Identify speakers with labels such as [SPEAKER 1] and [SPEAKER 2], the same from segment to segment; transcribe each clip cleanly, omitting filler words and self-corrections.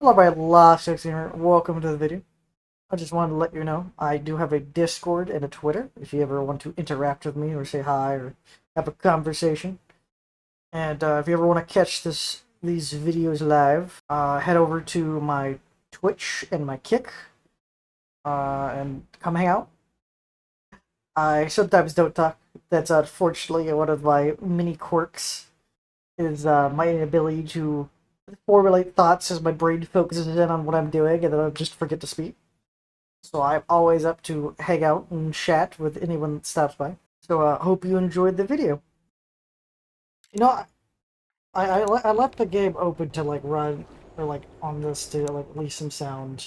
[SPEAKER 1] Hello, my last gamer. Welcome to the video. I just wanted to let you know I do have a Discord and a Twitter if you ever want to interact with me or say hi or have a conversation. And if you ever want to catch these videos live, head over to my Twitch and my Kick and come hang out. I sometimes don't talk. That's unfortunately one of my mini quirks. Is my inability to formulate thoughts as my brain focuses in on what I'm doing, and then I just forget to speak. So I'm always up to hang out and chat with anyone that stops by. So hope you enjoyed the video. You know, I left the game open to like run or like on this to like release some sound.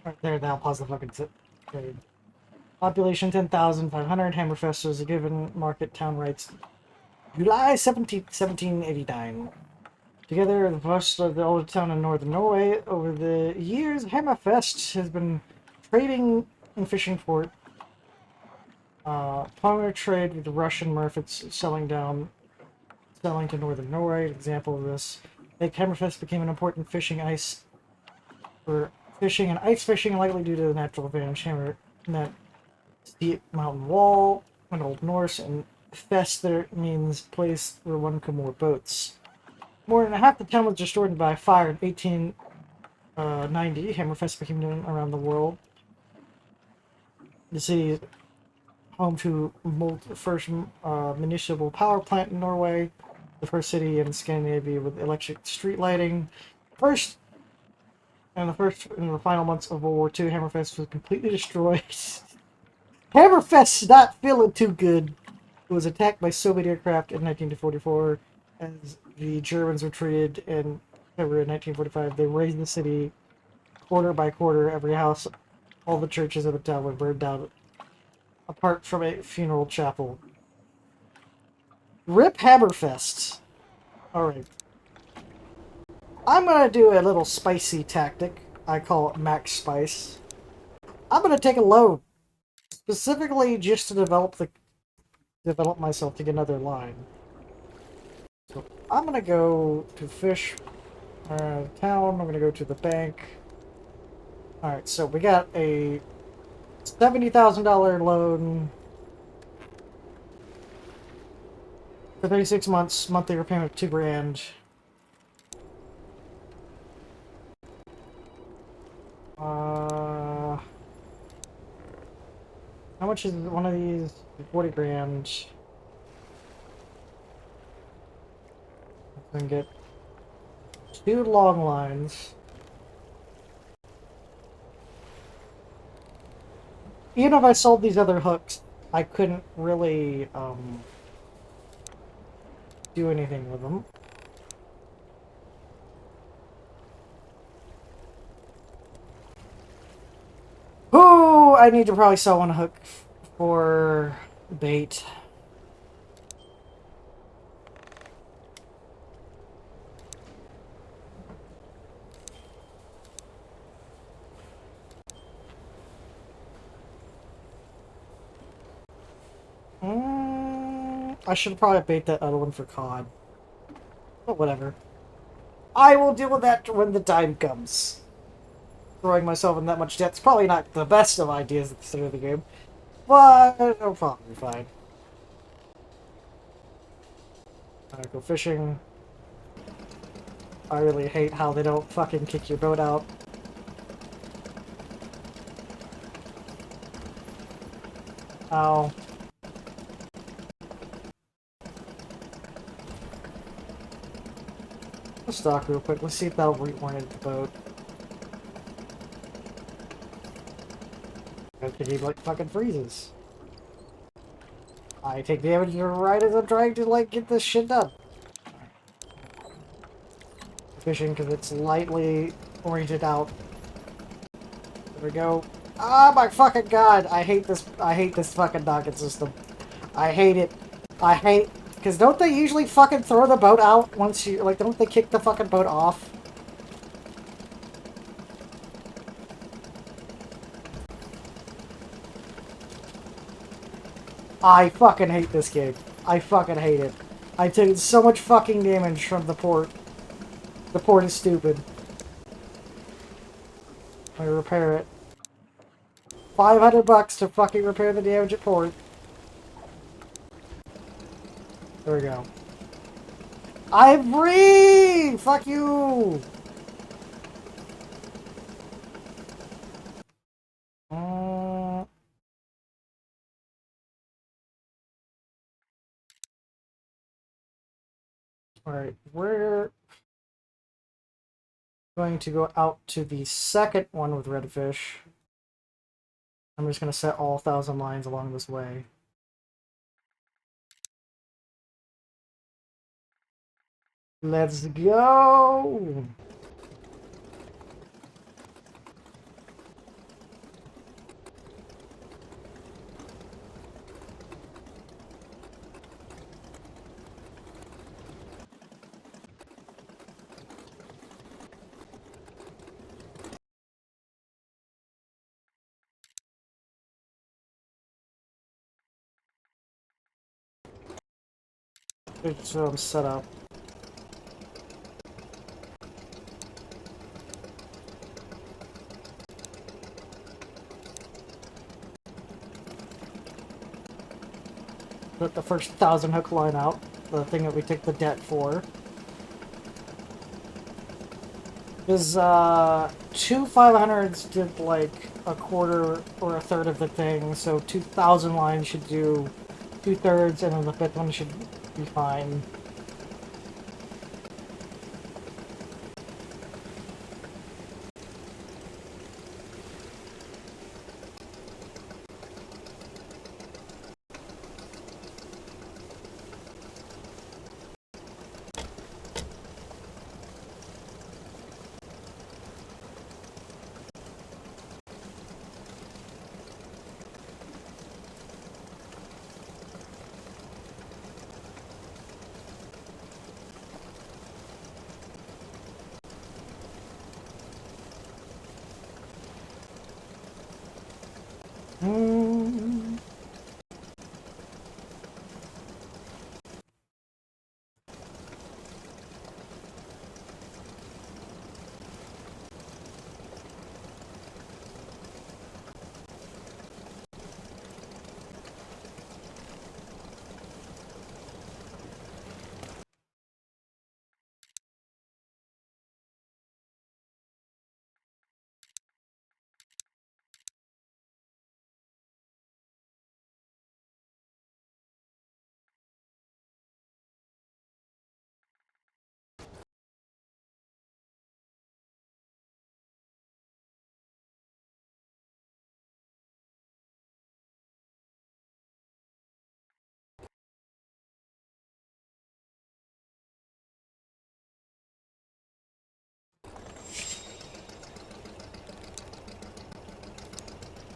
[SPEAKER 1] Right there now, pause the fucking trade. Population 10,500. Hammerfest was a given market town rights. July 1789. Together, the first of the old town in northern Norway. Over the years, Hammerfest has been trading and fishing for primary trade with the Russian merchants selling to northern Norway. An example of this, Lake Hammerfest became an important fishing for fishing and ice fishing, likely due to the natural advantage. Hammer met steep mountain wall, an Old Norse, and fest there means place where one could moor boats. More than half the town was destroyed by fire in 1890. Hammerfest became known around the world. The city is home to the first municipal power plant in Norway, the first city in Scandinavia with electric street lighting. First, in the final months of World War II, Hammerfest was completely destroyed. Hammerfest's not feeling too good. It was attacked by Soviet aircraft in 1944. As the Germans retreated in February 1945, they razed the city quarter by quarter. Every house, all the churches of the town were burned down, apart from a funeral chapel. Rip Hammerfest. Alright. I'm gonna do a little spicy tactic. I call it Max Spice. I'm gonna take a load. Specifically just to develop myself to get another line. So I'm gonna go to fish town. I'm gonna go to the bank. Alright, so we got a $70,000 loan for 36 months, monthly repayment of $2,000. How much is one of these? 40 grand. I can get 2 long lines. Even if I sold these other hooks, I couldn't really do anything with them. Oh, I need to probably sell one hook for bait. I should probably bait that other one for cod. But whatever. I will deal with that when the time comes. Throwing myself in that much debt is probably not the best of ideas at the start of the game. But it'll probably be fine. Alright, go fishing. I really hate how they don't fucking kick your boat out. Ow. Let's dock real quick. Let's see if that'll reorient the boat. I think he like fucking freezes. I take damage right as I'm trying to like get this shit done. Fishing because it's lightly oriented out. There we go. Oh my fucking god! I hate this fucking docking system. I hate it. I hate... Because don't they usually fucking throw the boat out once you... Like, don't they kick the fucking boat off? I fucking hate this game. I fucking hate it. I took so much fucking damage from the port. The port is stupid. I repair it. $500 to fucking repair the damage at port. There we go. I breathe! Fuck you! Alright, we're going to go out to the second one with redfish. I'm just going to set all 1,000 lines along this way. Let's go! It's set up. Put the first 1,000 hook line out, the thing that we take the debt for. Because, 2 500s did like a quarter or a third of the thing, so 2,000 lines should do 2/3, and then the fifth one should be fine.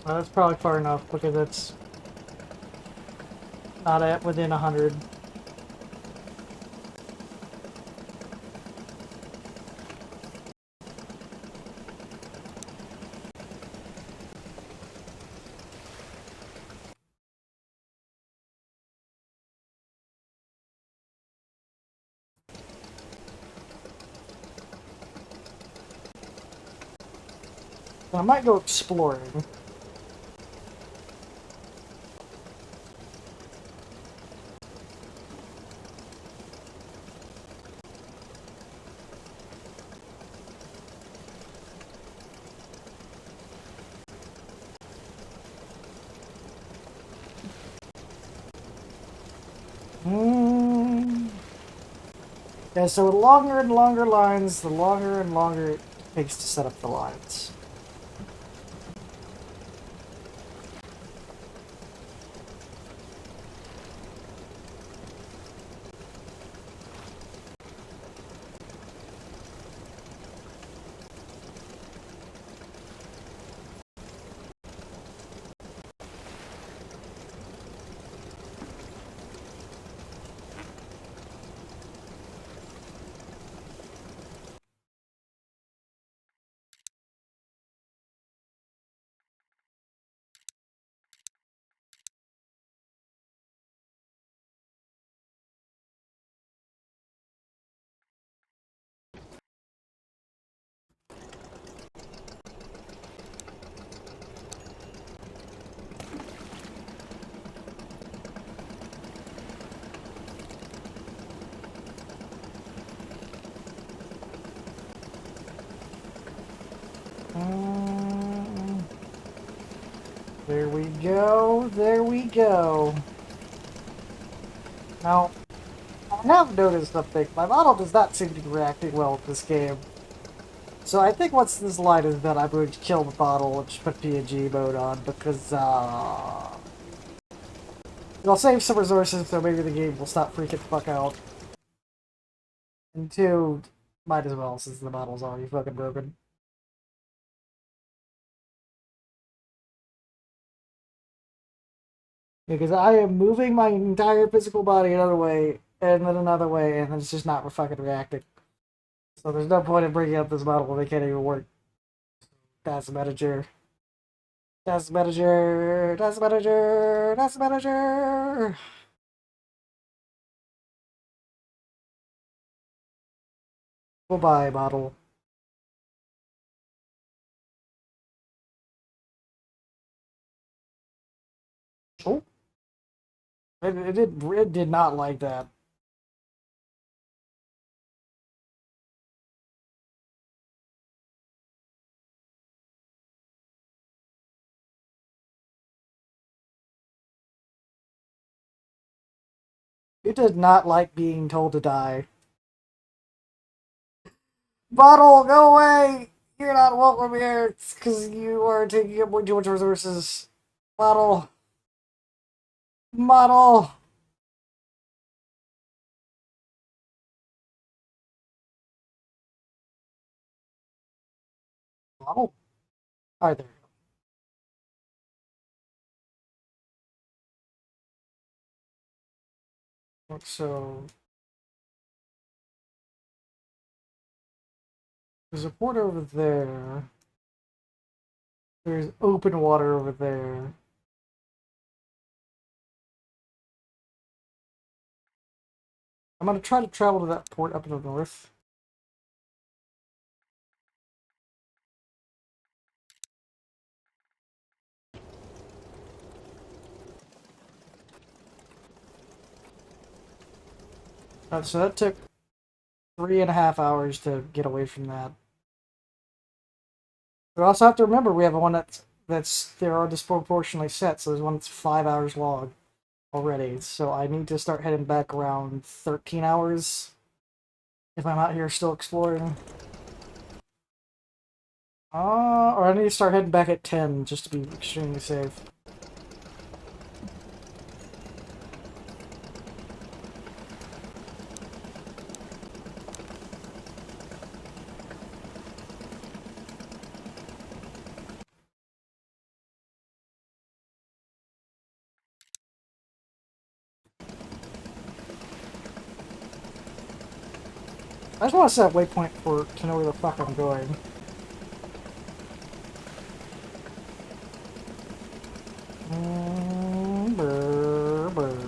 [SPEAKER 1] Well, that's probably far enough, because it's not at within 100. I might go exploring. Yeah, so the longer and longer lines, the longer and longer it takes to set up the lines. Mm, there we go. There we go. Now, I have noticed something. My model does not seem to be reacting well with this game. So I think once this light is done, I'm going to kill the bottle and just put PNG mode on because, it'll save some resources so maybe the game will stop freaking the fuck out. And two, might as well since the model's already fucking broken. Because I am moving my entire physical body another way, and then another way, and it's just not fucking reacting. So there's no point in bringing up this model when they can't even work. Task manager. Task manager. Task manager. Task manager. Goodbye, model. Oh, it did not like that. It did not like being told to die. Bottle, go away! You're not welcome here because you are taking up way too much resources. Bottle. Model. Model? Alright, there we go. So, there's a port over there. There's open water over there. I'm gonna try to travel to that port up in the north. So that took 3.5 hours to get away from that. We also have to remember we have one that's there are disproportionately set, so there's one that's 5 hours long already. So I need to start heading back around 13 hours if I'm out here still exploring. Or I need to start heading back at 10 just to be extremely safe. I just want to set a waypoint to know where the fuck I'm going. Brr, brr.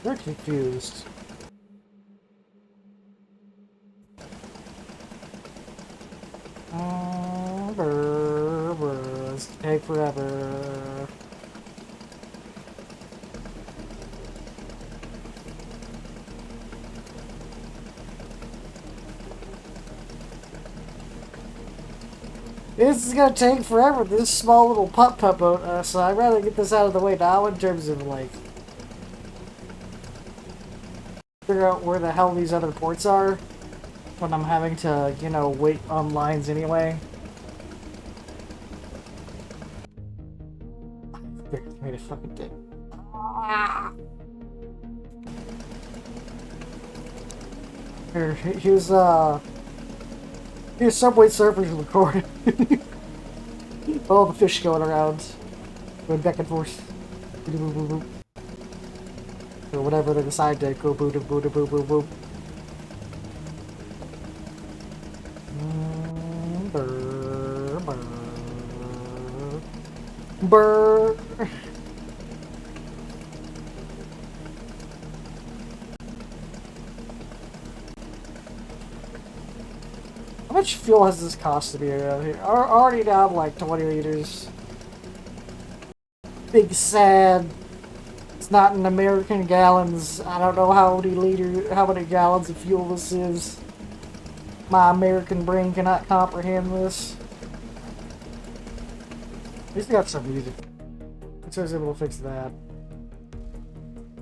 [SPEAKER 1] They're confused. Brr, brr. It's gonna take forever. This is gonna take forever, this small little putt-putt boat, so I'd rather get this out of the way now in terms of, like, figure out where the hell these other ports are when I'm having to, you know, wait on lines anyway. I made a fucking dick. Here's Subway Surfers recording. All the fish going around. Going back and forth. Or whatever they decide to go boo boo boo boo boo boo. Brr. How much fuel has this cost to be around here? Already down like 20 liters. Big sad. It's not in American gallons. I don't know how many gallons of fuel this is. My American brain cannot comprehend this. At least I got some music. So I was able to fix that.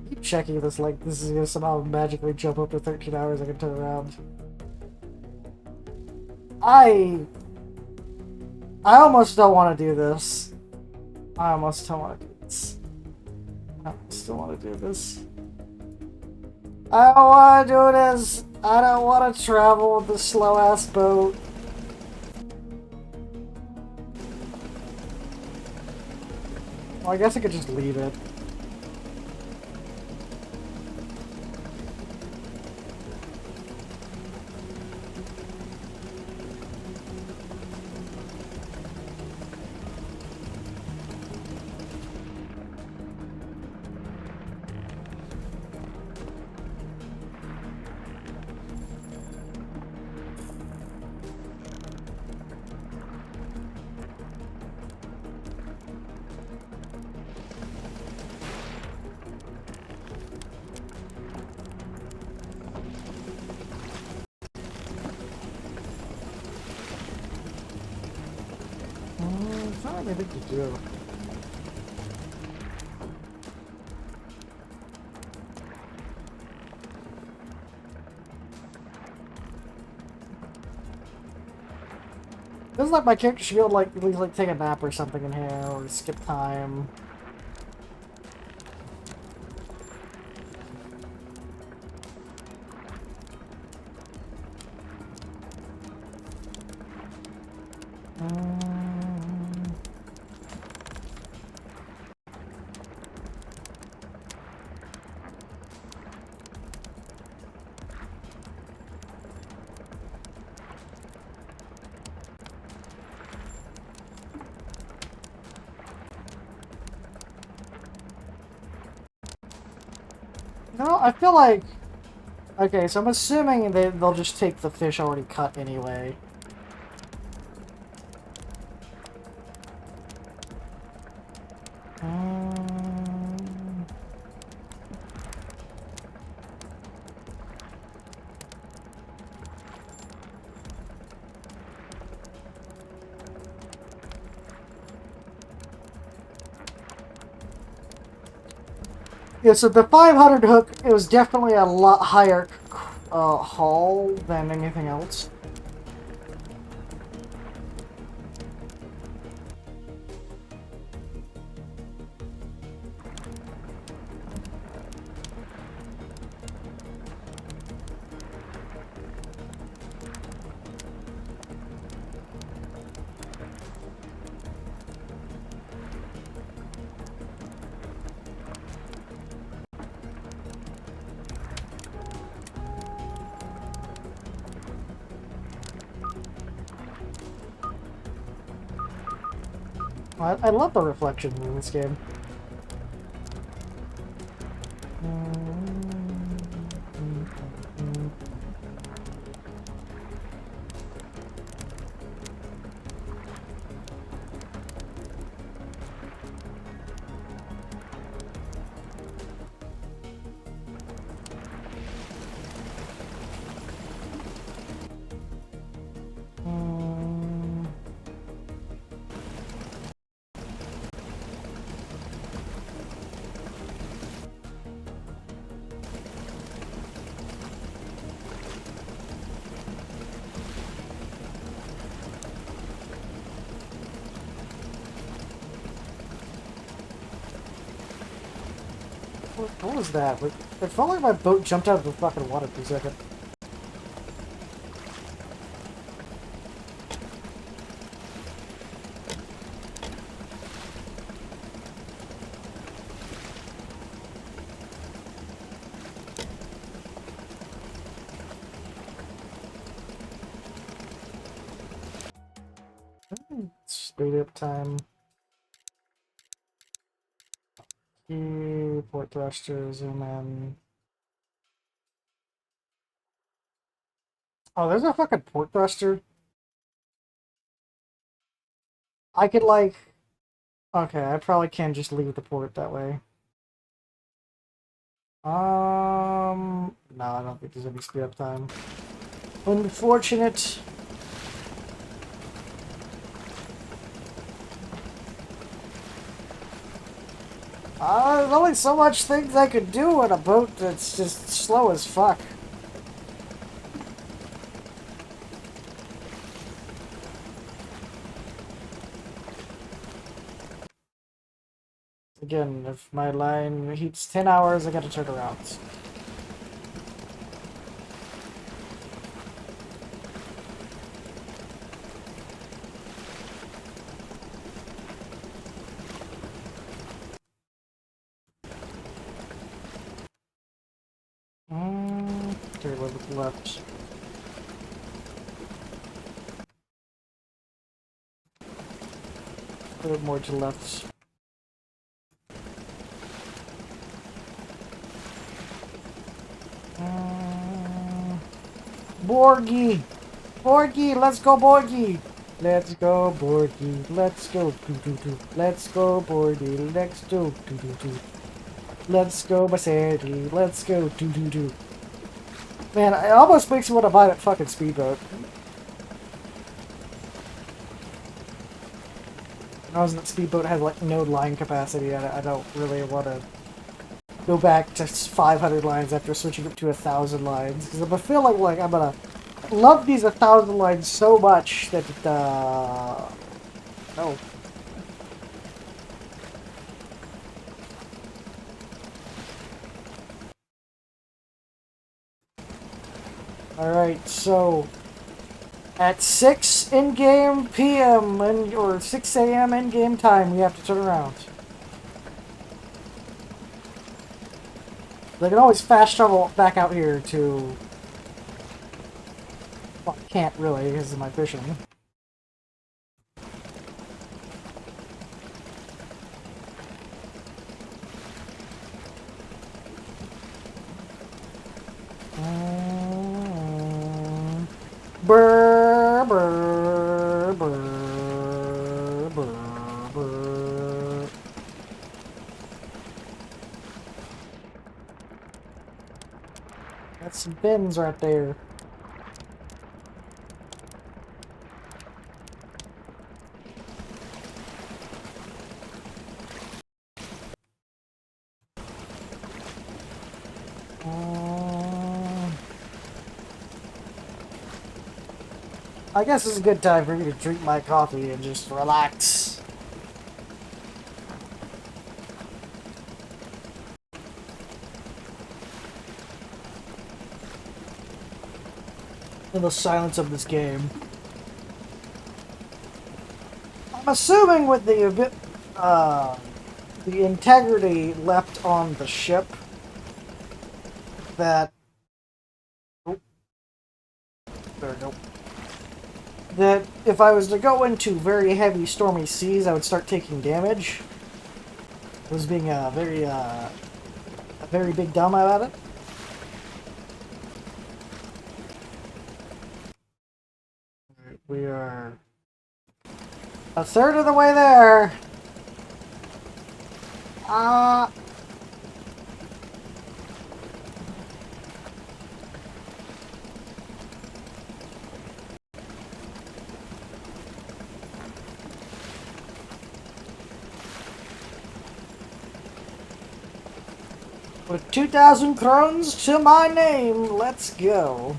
[SPEAKER 1] Keep checking this like this is gonna somehow magically jump up to 13 hours I can turn around. I almost don't want to do this. I almost don't want to do this. I still want to do this. I don't want to do this. I don't want to travel with the slow ass boat. Well, I guess I could just leave it. It's not anything to do. Feels like my character should be able to like at least like take a nap or something in here or skip time. No, I feel like... Okay, so I'm assuming they'll just take the fish already cut anyway. Yeah, so the 500 hook, it was definitely a lot higher haul than anything else. I love the reflections in this game. What was that? Like, it felt like my boat jumped out of the fucking water for a second. Speed up time. Port thruster, zoom in. Oh, there's a fucking port thruster. I could like... Okay, I probably can just leave the port that way. No, I don't think there's any speed up time. Unfortunate. There's only so much things I could do on a boat that's just slow as fuck. Again, if my line heats 10 hours, I gotta turn around. Okay, a little bit left. A little more to the left. Borgie! Borgie! Let's go, Borgie! Let's go, Borgie. Let's go. Let's go, Borgie. Let's go. Let's go, Mercedes. Let's go. Man, it almost makes me want to buy that fucking speedboat. I was that speedboat has like no line capacity. I don't really want to go back to 500 lines after switching up to 1,000 lines because I'm feeling like I'm gonna love these 1,000 lines so much that no. Alright, so at 6 in-game PM or 6 AM in-game time, we have to turn around. They can always fast travel back out here to... Well, I can't really because of my fishing. Brr, brr, brr, brr, brr. That's some fins right there. I guess it's a good time for me to drink my coffee and just relax. In the silence of this game. I'm assuming with the integrity left on the ship that... Oh, there we go. That if I was to go into very heavy stormy seas, I would start taking damage. I was being a very big dumb about it. Alright, we are a third of the way there. With 2,000 crowns to my name, let's go.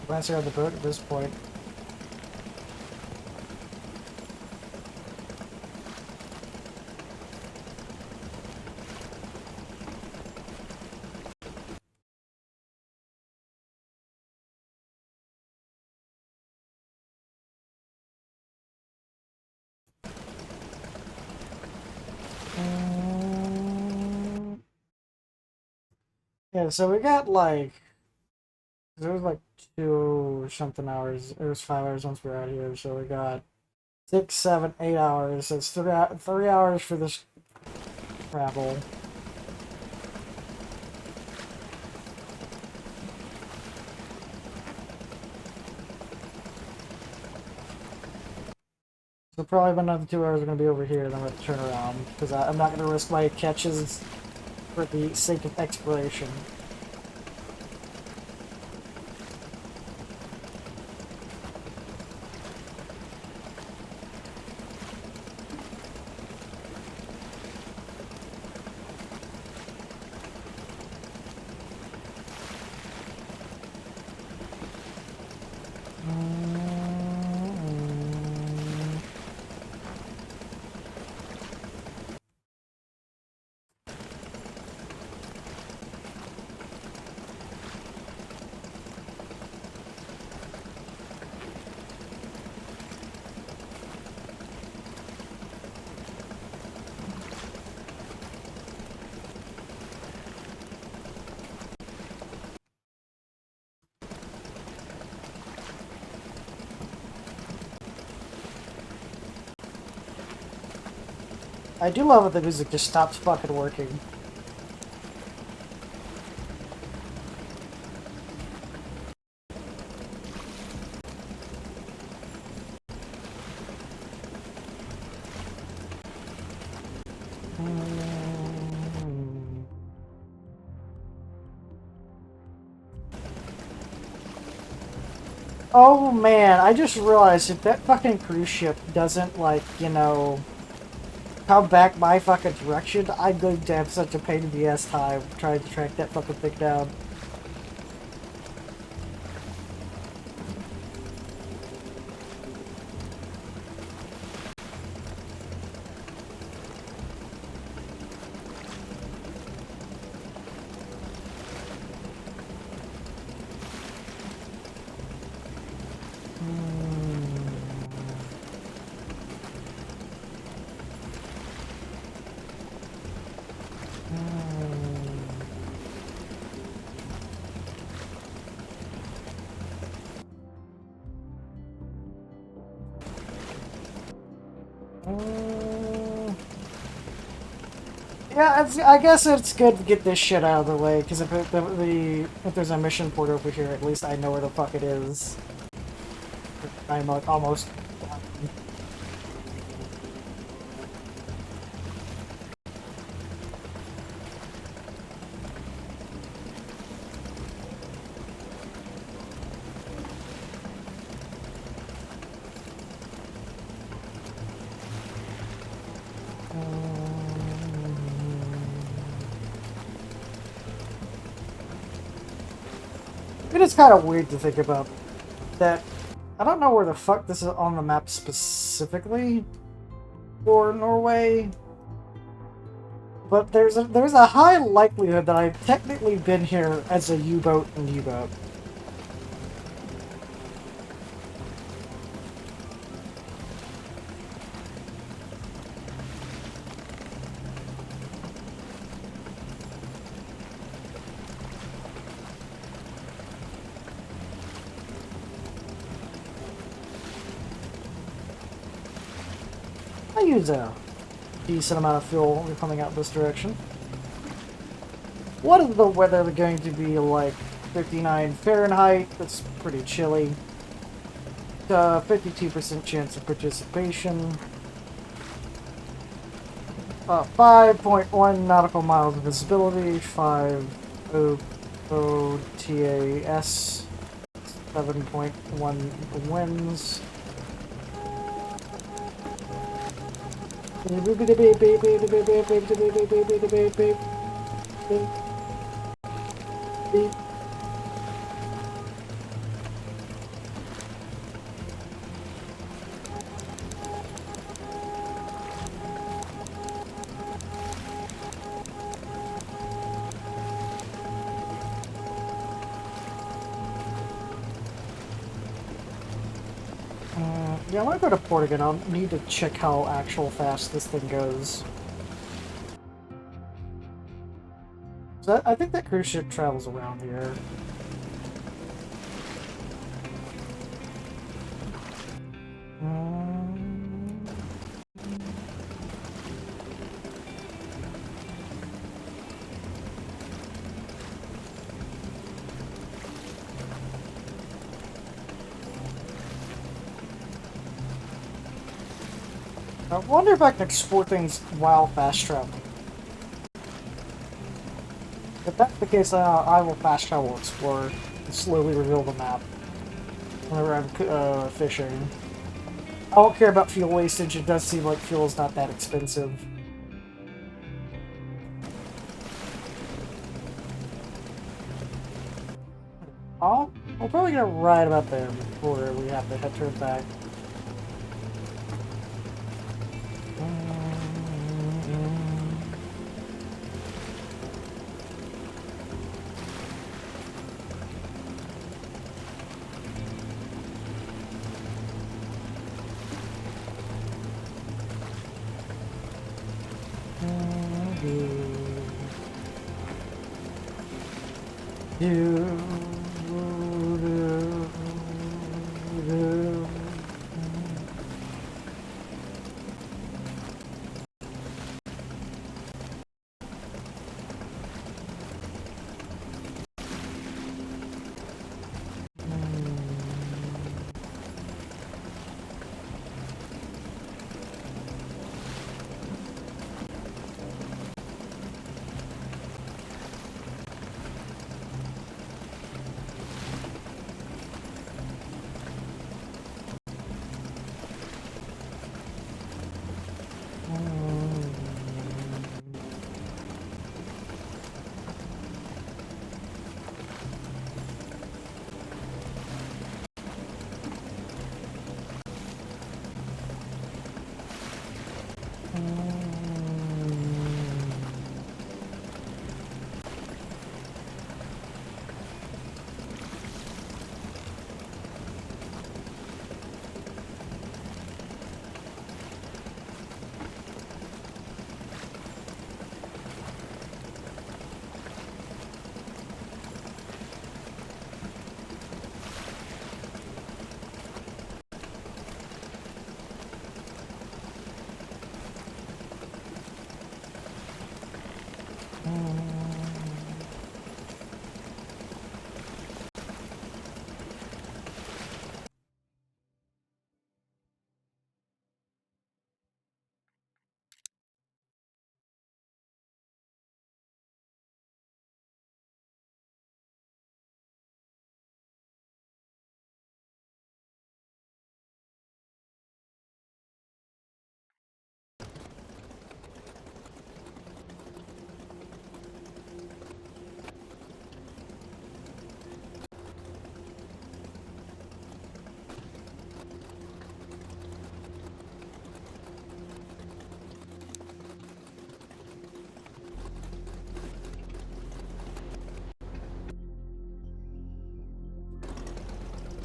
[SPEAKER 1] glancing around the boat at this point. Yeah, so we got like, there was like 2 something hours. It was 5 hours once we were out here, so we got 6, 7, 8 hours. So it's 3 hours for this travel. So probably about another 2 hours are going to be over here, then we're going to turn around, because I'm not going to risk my catches for the sake of exploration. I do love that the music just stops fucking working. Oh man, I just realized if that fucking cruise ship doesn't, like, you know, come back my fucking direction, I'm going to have such a pain in the ass time trying to track that fucking thing down. Yeah, I guess it's good to get this shit out of the way, because if there's a mission port over here, at least I know where the fuck it is. I'm like almost... It is kind of weird to think about that. I don't know where the fuck this is on the map specifically for Norway, but there's a high likelihood that I've technically been here as a U-boat and U-boat. I use a decent amount of fuel coming out this direction. What is the weather going to be like? 59 Fahrenheit, that's pretty chilly. 52% chance of participation. 5.1 nautical miles of visibility, 5 OTAS, 7.1 winds. Yeah, I want to go to port again. I'll need to check how actual fast this thing goes. So I think that cruise ship travels around here. I wonder if I can explore things while fast traveling. If that's the case, I will fast travel explore and slowly reveal the map whenever I'm fishing. I don't care about fuel wastage. It does seem like fuel is not that expensive. We'll probably get right about there before we have to head turn back.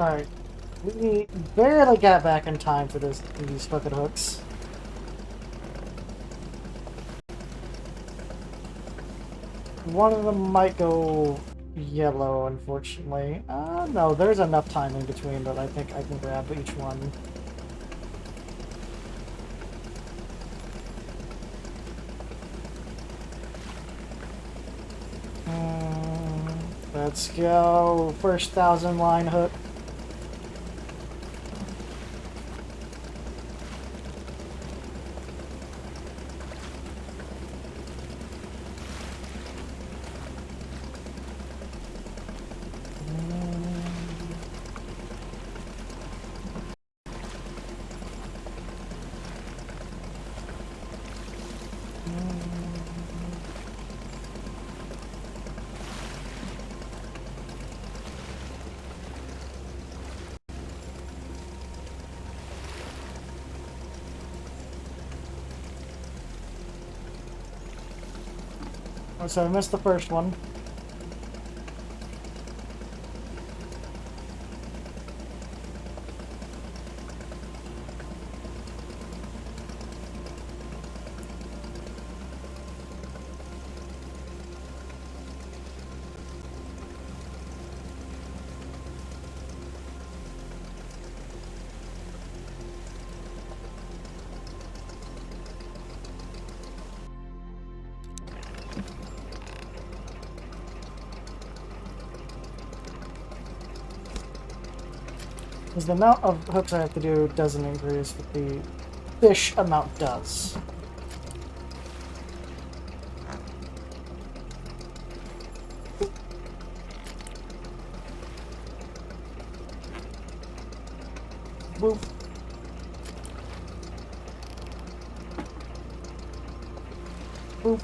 [SPEAKER 1] Alright. We barely got back in time for these fucking hooks. One of them might go yellow, unfortunately. No, there's enough time in between that I think I can grab each one. Let's go. First 1,000 line hook. So I missed the first one. Because the amount of hooks I have to do doesn't increase, but the fish amount does. Boop. Boop.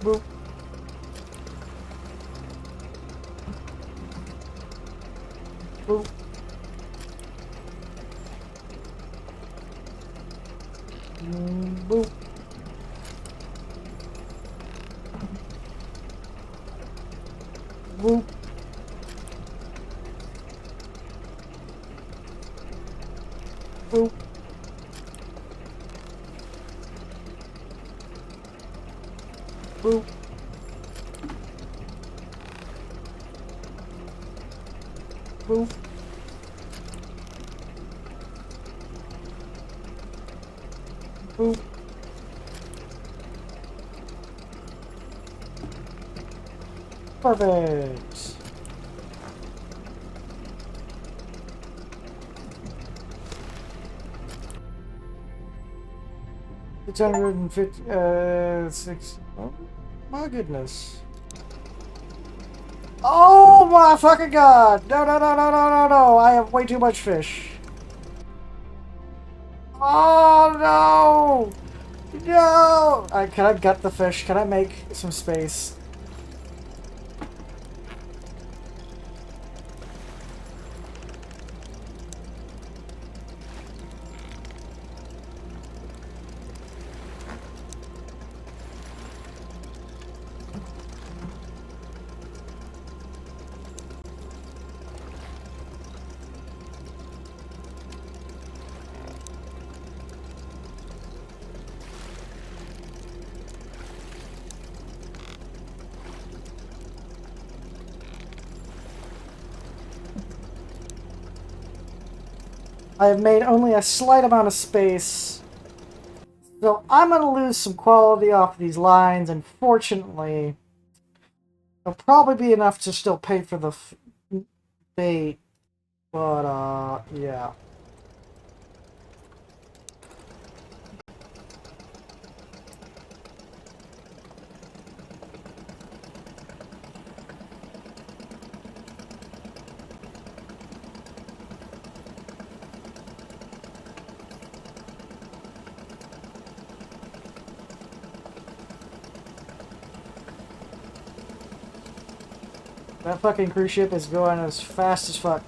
[SPEAKER 1] Boop. Boop. Boop. Boop. Boop. Boop. Boop. Boop. Perfect. $650, oh my goodness. Oh my fucking god! No, no, no, no, no, no, no! I have way too much fish. Oh no! No! Can I gut the fish? Can I make some space? I have made only a slight amount of space. So I'm going to lose some quality off these lines, and fortunately, it'll probably be enough to still pay for the bait. But, yeah. That fucking cruise ship is going as fast as fuck.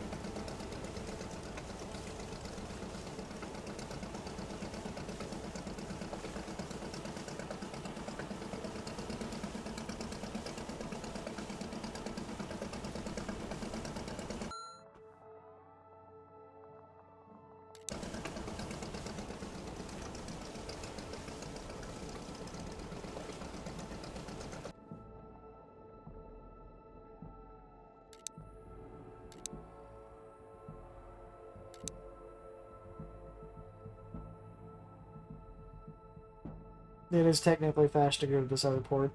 [SPEAKER 1] It is technically fast to go to this other port.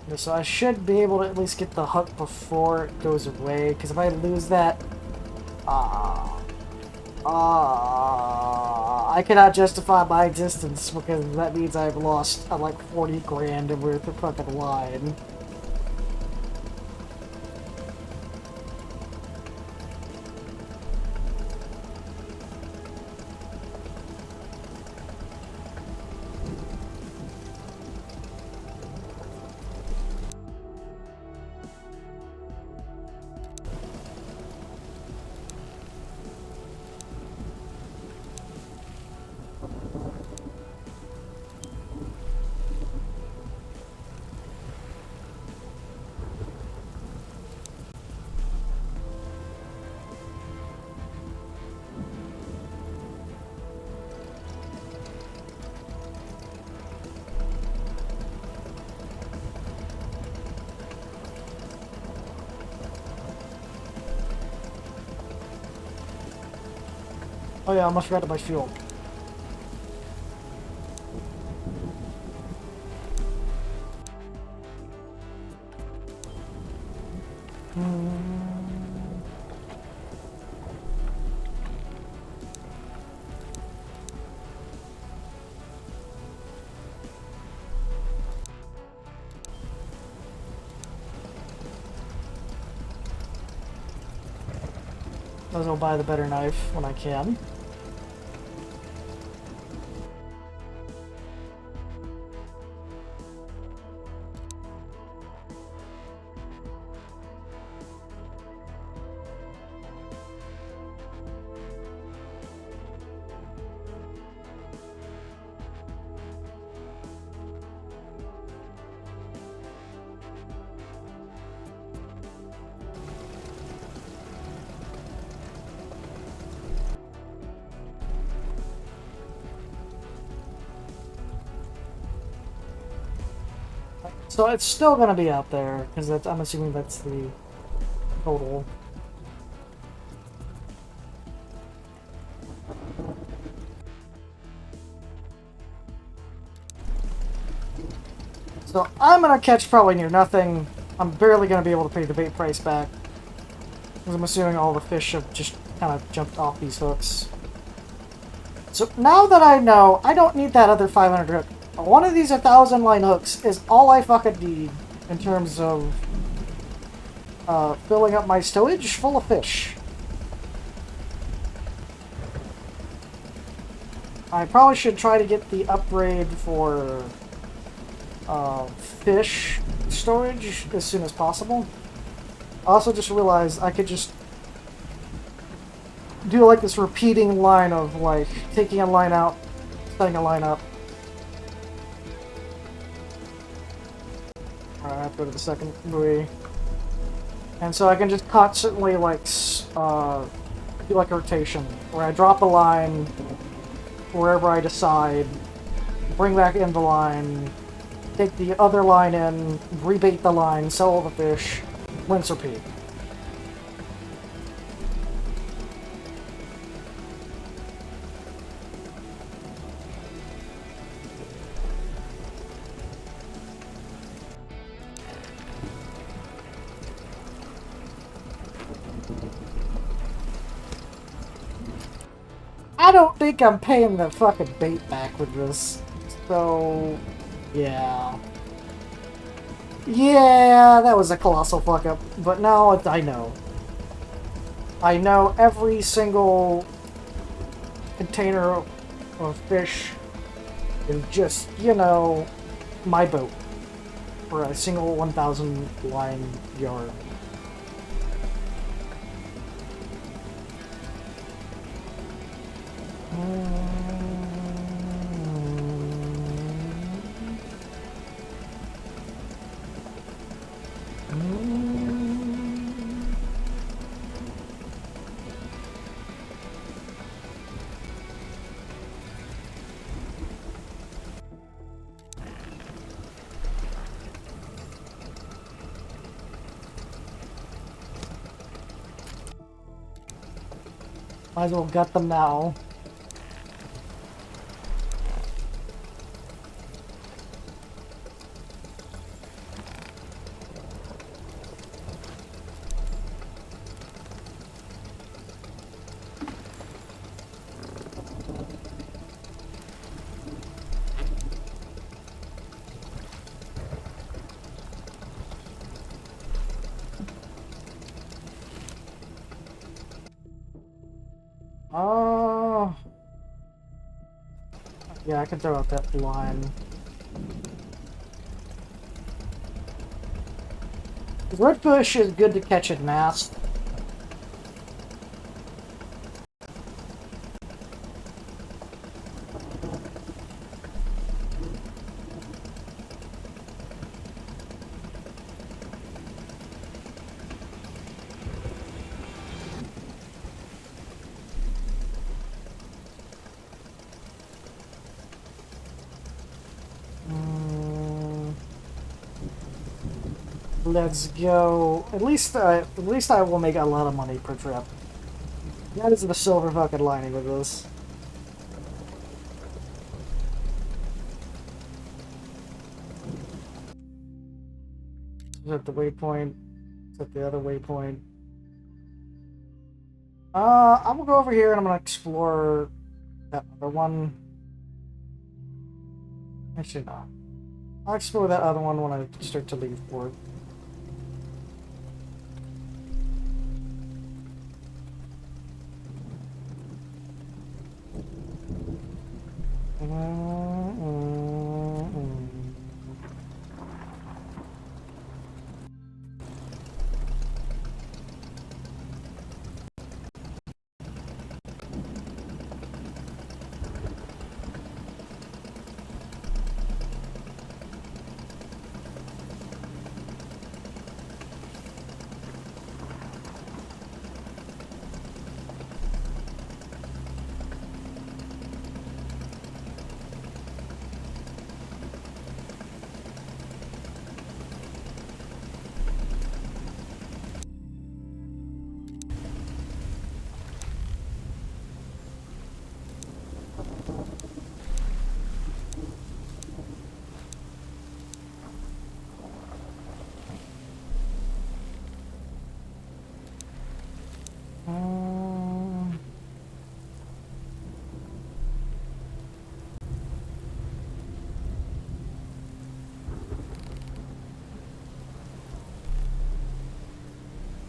[SPEAKER 1] Yeah, so I should be able to at least get the hook before it goes away, because if I lose that, I cannot justify my existence, because that means I've lost like 40 grand worth of fucking line. Oh yeah, I almost forgot to buy fuel. Might as well buy the better knife when I can. So it's still gonna be out there, because I'm assuming that's the total. So I'm gonna catch probably near nothing. I'm barely gonna be able to pay the bait price back. Because I'm assuming all the fish have just kind of jumped off these hooks. So now that I know, I don't need that other 500 hook. One of these 1,000 line hooks is all I fucking need in terms of filling up my stowage full of fish. I probably should try to get the upgrade for fish storage as soon as possible. I also just realized I could just do like this repeating line of like taking a line out, setting a line up. Alright, I have to go to the second buoy. And so I can just constantly like do like a rotation where I drop a line wherever I decide, bring back in the line, take the other line in, rebait the line, sell all the fish, rinse, repeat. I don't think I'm paying the fucking bait back with this. So, yeah. Yeah, that was a colossal fuck up. But now I know. I know every single container of fish is just, you know, my boat. For a single 1,000 line yard. Might as well gut them now. Yeah, I can throw out that line. Redfish is good to catch in mass. Let's go. At least I will make a lot of money per trip. That is the silver fucking lining of this. Is that the waypoint? Is that the other waypoint? I'm gonna go over here and I'm gonna explore that other one. Actually, no. I'll explore that other one when I start to leave port.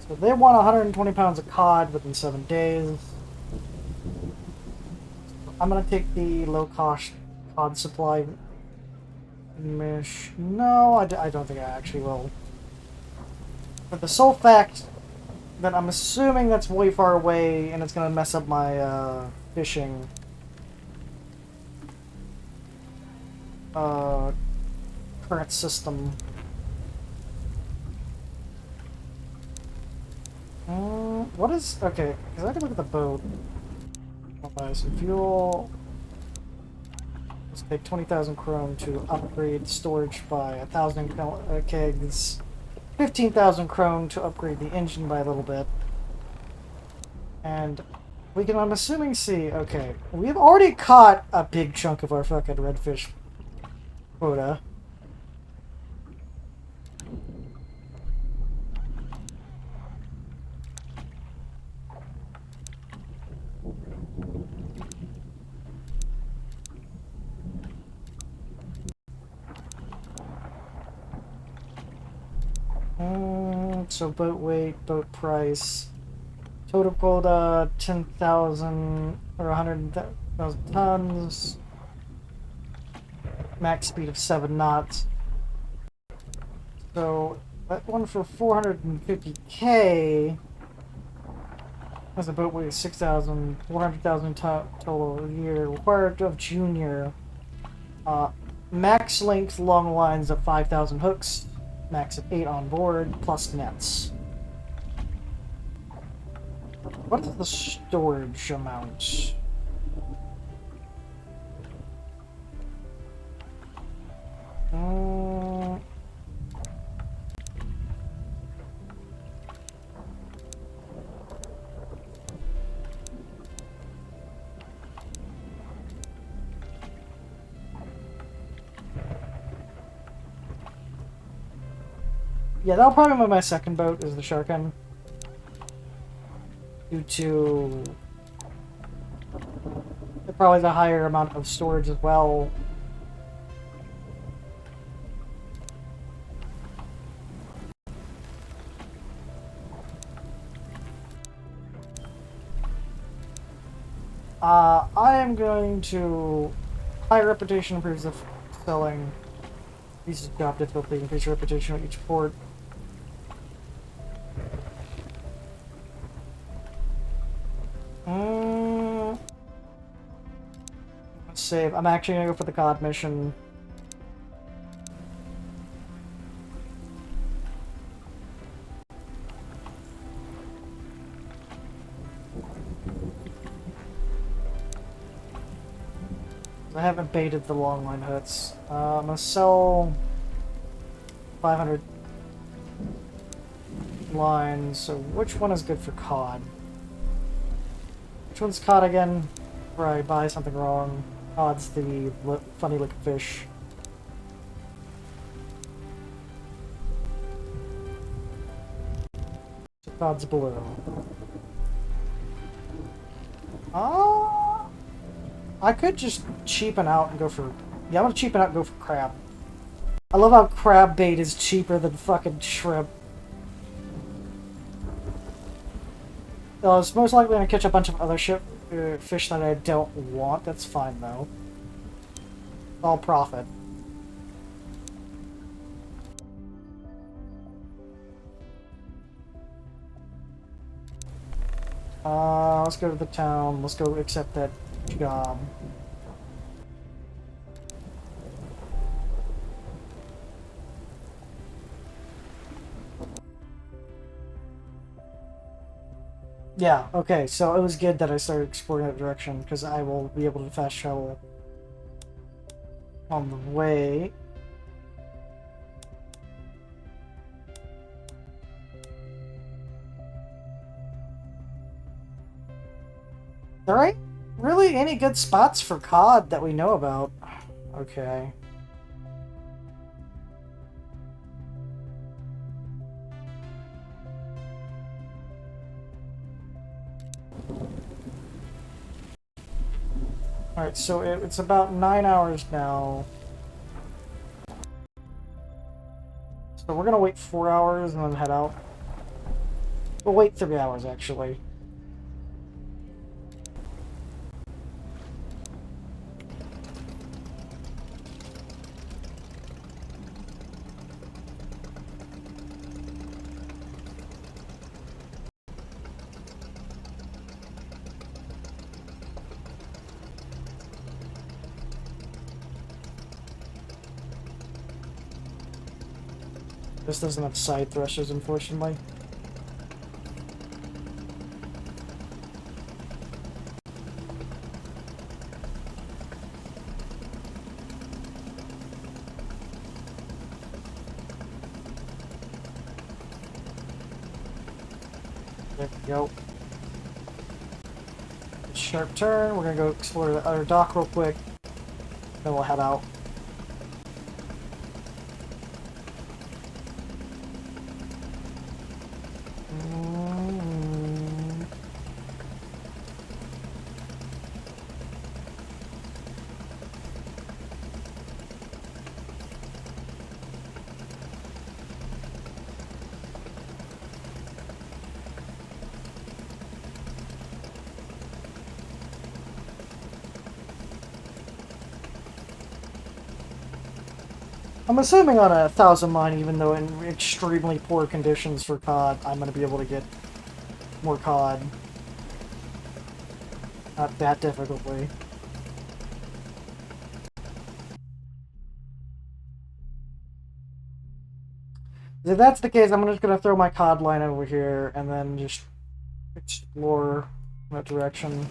[SPEAKER 1] So they want 120 pounds of cod within 7 days. I'm gonna take the low-cost cod supply. Mish. No, I don't think I actually will. For the sole fact that I'm assuming that's way far away and it's gonna mess up my fishing. Current system. What is... Okay, because I can look at the boat. I'll buy some fuel. Let's take 20,000 chrome to upgrade storage by 1,000 kegs. 15,000 chrome to upgrade the engine by a little bit. And we can, I'm assuming, see... Okay, we've already caught a big chunk of our fucking redfish quota. So boat weight, boat price, total quota 10,000 or 100,000 tons, max speed of 7 knots. So that one for 450k has a boat weight of 6,000, 400,000 total a year, required of junior. Max length long lines of 5,000 hooks. Max of 8 on board, plus nets. What is the storage amount? Yeah, that'll probably be my second boat, is the Sharkin. Due to probably the higher amount of storage as well. I am going to... High reputation improves the selling. Increases job difficulty, increase reputation at each port. Let's save. I'm actually gonna go for the COD mission. I haven't baited the longline huts. I'm gonna sell 500 lines. So which one is good for COD? Which one's cod again? Where I buy something wrong. Oh, it's the funny looking fish. So cod's blue. I could just cheapen out and go for... Yeah, I'm gonna cheapen out and go for crab. I love how crab bait is cheaper than fucking shrimp. I was most likely gonna catch a bunch of other fish that I don't want. That's fine, though. All profit. Let's go to the town. Let's go accept that job. Yeah, okay, so it was good that I started exploring that direction, because I will be able to fast travel on the way. There ain't really any good spots for cod that we know about. Okay. Alright, so it's about 9 hours now. So we're gonna wait 4 hours and then head out. We'll wait 3 hours, actually. This doesn't have side thrusters, unfortunately. There we go. Sharp turn. We're gonna go explore the other dock real quick. Then we'll head out. I'm assuming on a 1,000 mine, even though in extremely poor conditions for cod, I'm going to be able to get more cod. Not that difficultly. If that's the case, I'm just going to throw my cod line over here and then just explore that direction.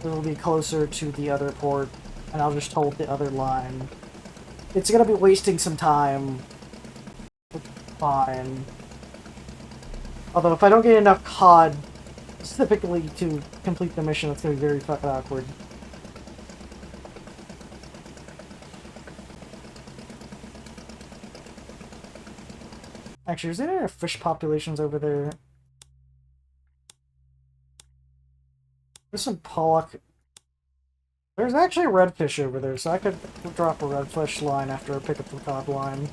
[SPEAKER 1] It'll be closer to the other port, and I'll just hold the other line. It's gonna be wasting some time. Fine. Although if I don't get enough cod specifically to complete the mission, it's gonna be very fucking awkward. Actually, is there any fish populations over there? There's some pollock. There's actually a redfish over there, so I could drop a redfish line after I pick up the cod line.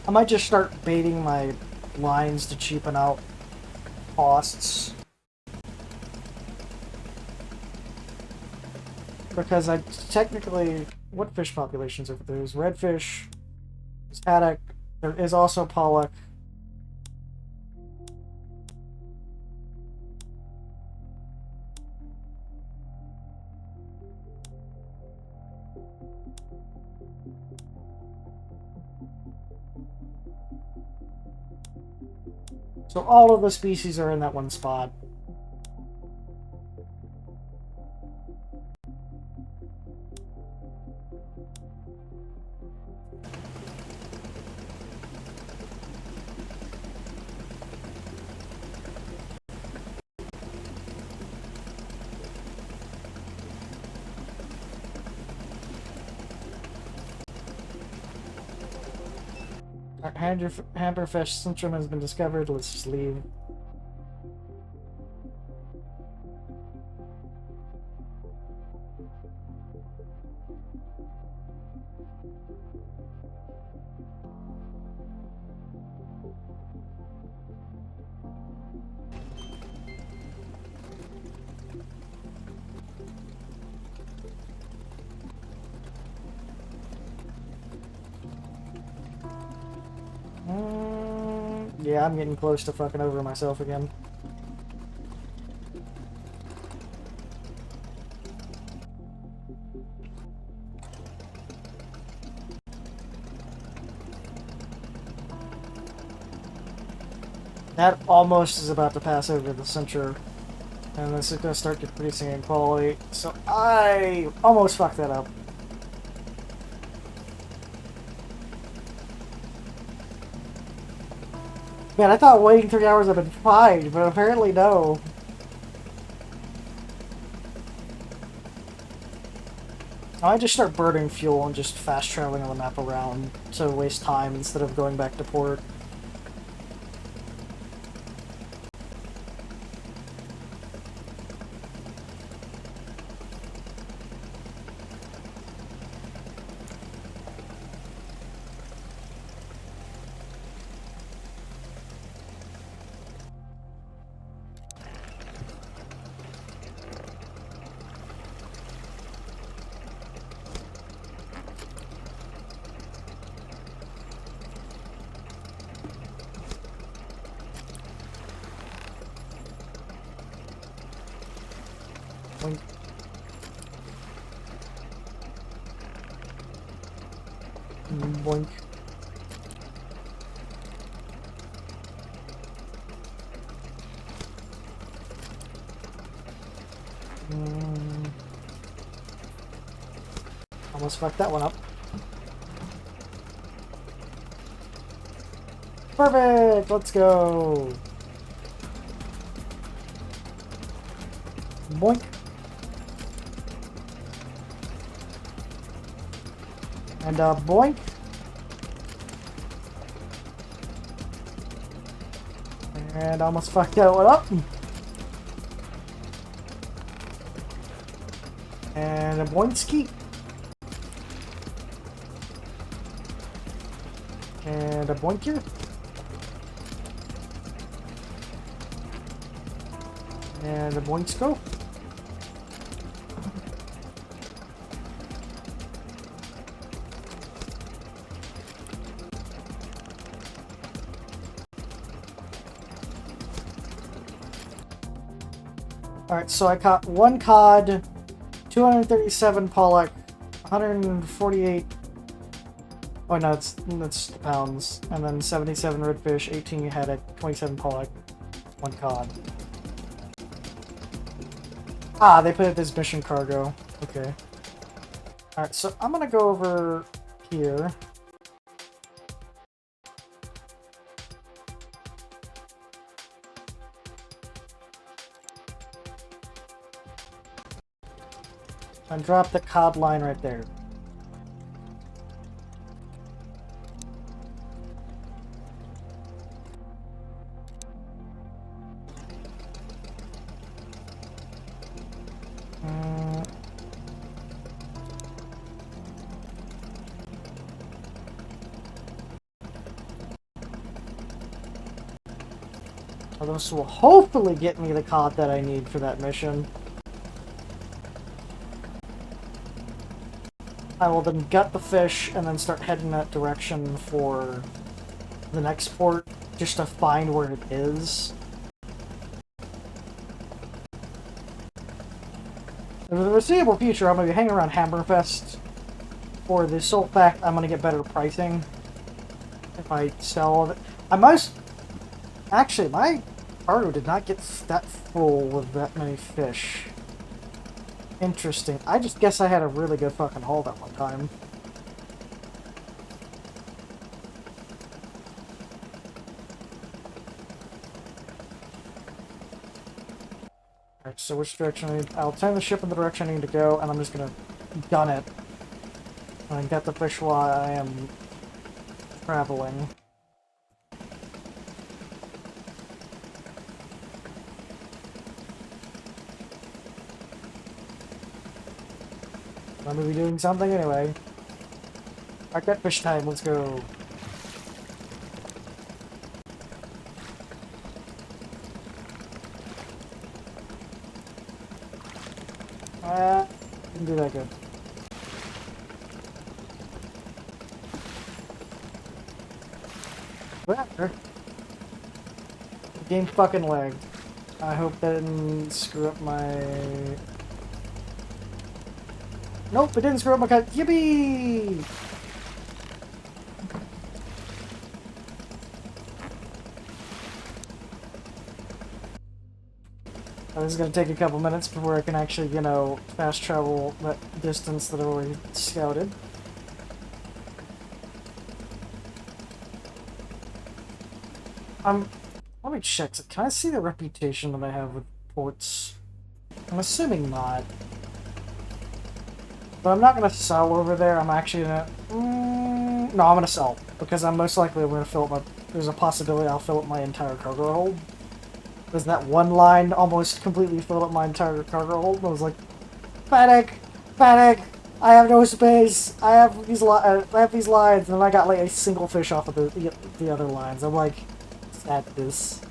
[SPEAKER 1] I might just start baiting my lines to cheapen out costs. Because I technically... What fish populations over there? There's redfish, there's haddock, there is also pollock. So all of the species are in that one spot. Our hammerfish syndrome has been discovered. Let's just leave. Yeah, I'm getting close to fucking over myself again. That almost is about to pass over the center, and this is going to start decreasing in quality, so I almost fucked that up. Man, I thought waiting 3 hours would have been fine, but apparently no. I might just start burning fuel and just fast traveling on the map around to waste time instead of going back to port. Boink. Boink. Almost fucked that one up. Perfect! Let's go! Boink. And boink. And almost fucked that one up. And a boinski. And a boinker. And a boinsko. Alright, so I caught 1 cod, 237 pollock, 148... Oh no, that's the pounds. And then 77 redfish, 18 haddock, 27 pollock, 1 cod. Ah, they put it as mission cargo. Okay. Alright, so I'm gonna go over here. And drop the cod line right there. This will hopefully get me the cod that I need for that mission. I will then gut the fish and then start heading that direction for the next port, just to find where it is. For the foreseeable future, I'm going to be hanging around Hammerfest for the sole fact I'm gonna get better pricing if I sell it. I must... Actually, my cargo did not get that full with that many fish. Interesting. I just guess I had a really good fucking haul that one time. Alright, so which direction I need... I'll turn the ship in the direction I need to go, and I'm just gonna gun it. And get the fish while I am traveling. I'm gonna be doing something anyway. Alright, get fish time, let's go. Didn't do that good. Whatever. The game fucking lagged. I hope that didn't screw up my... Nope, it didn't screw up my cut. Yippee! This is gonna take a couple minutes before I can actually, you know, fast travel that distance that I already scouted. Let me check. Can I see the reputation that I have with ports? I'm assuming not. But I'm not gonna sell over there. I'm actually gonna... no, I'm gonna sell. Because I'm most likely gonna fill up my... There's a possibility I'll fill up my entire cargo hold. Because that one line almost completely filled up my entire cargo hold. I was like, panic! Panic! I have no space! I have these lines! And I got like a single fish off of the other lines. I'm like, sadness.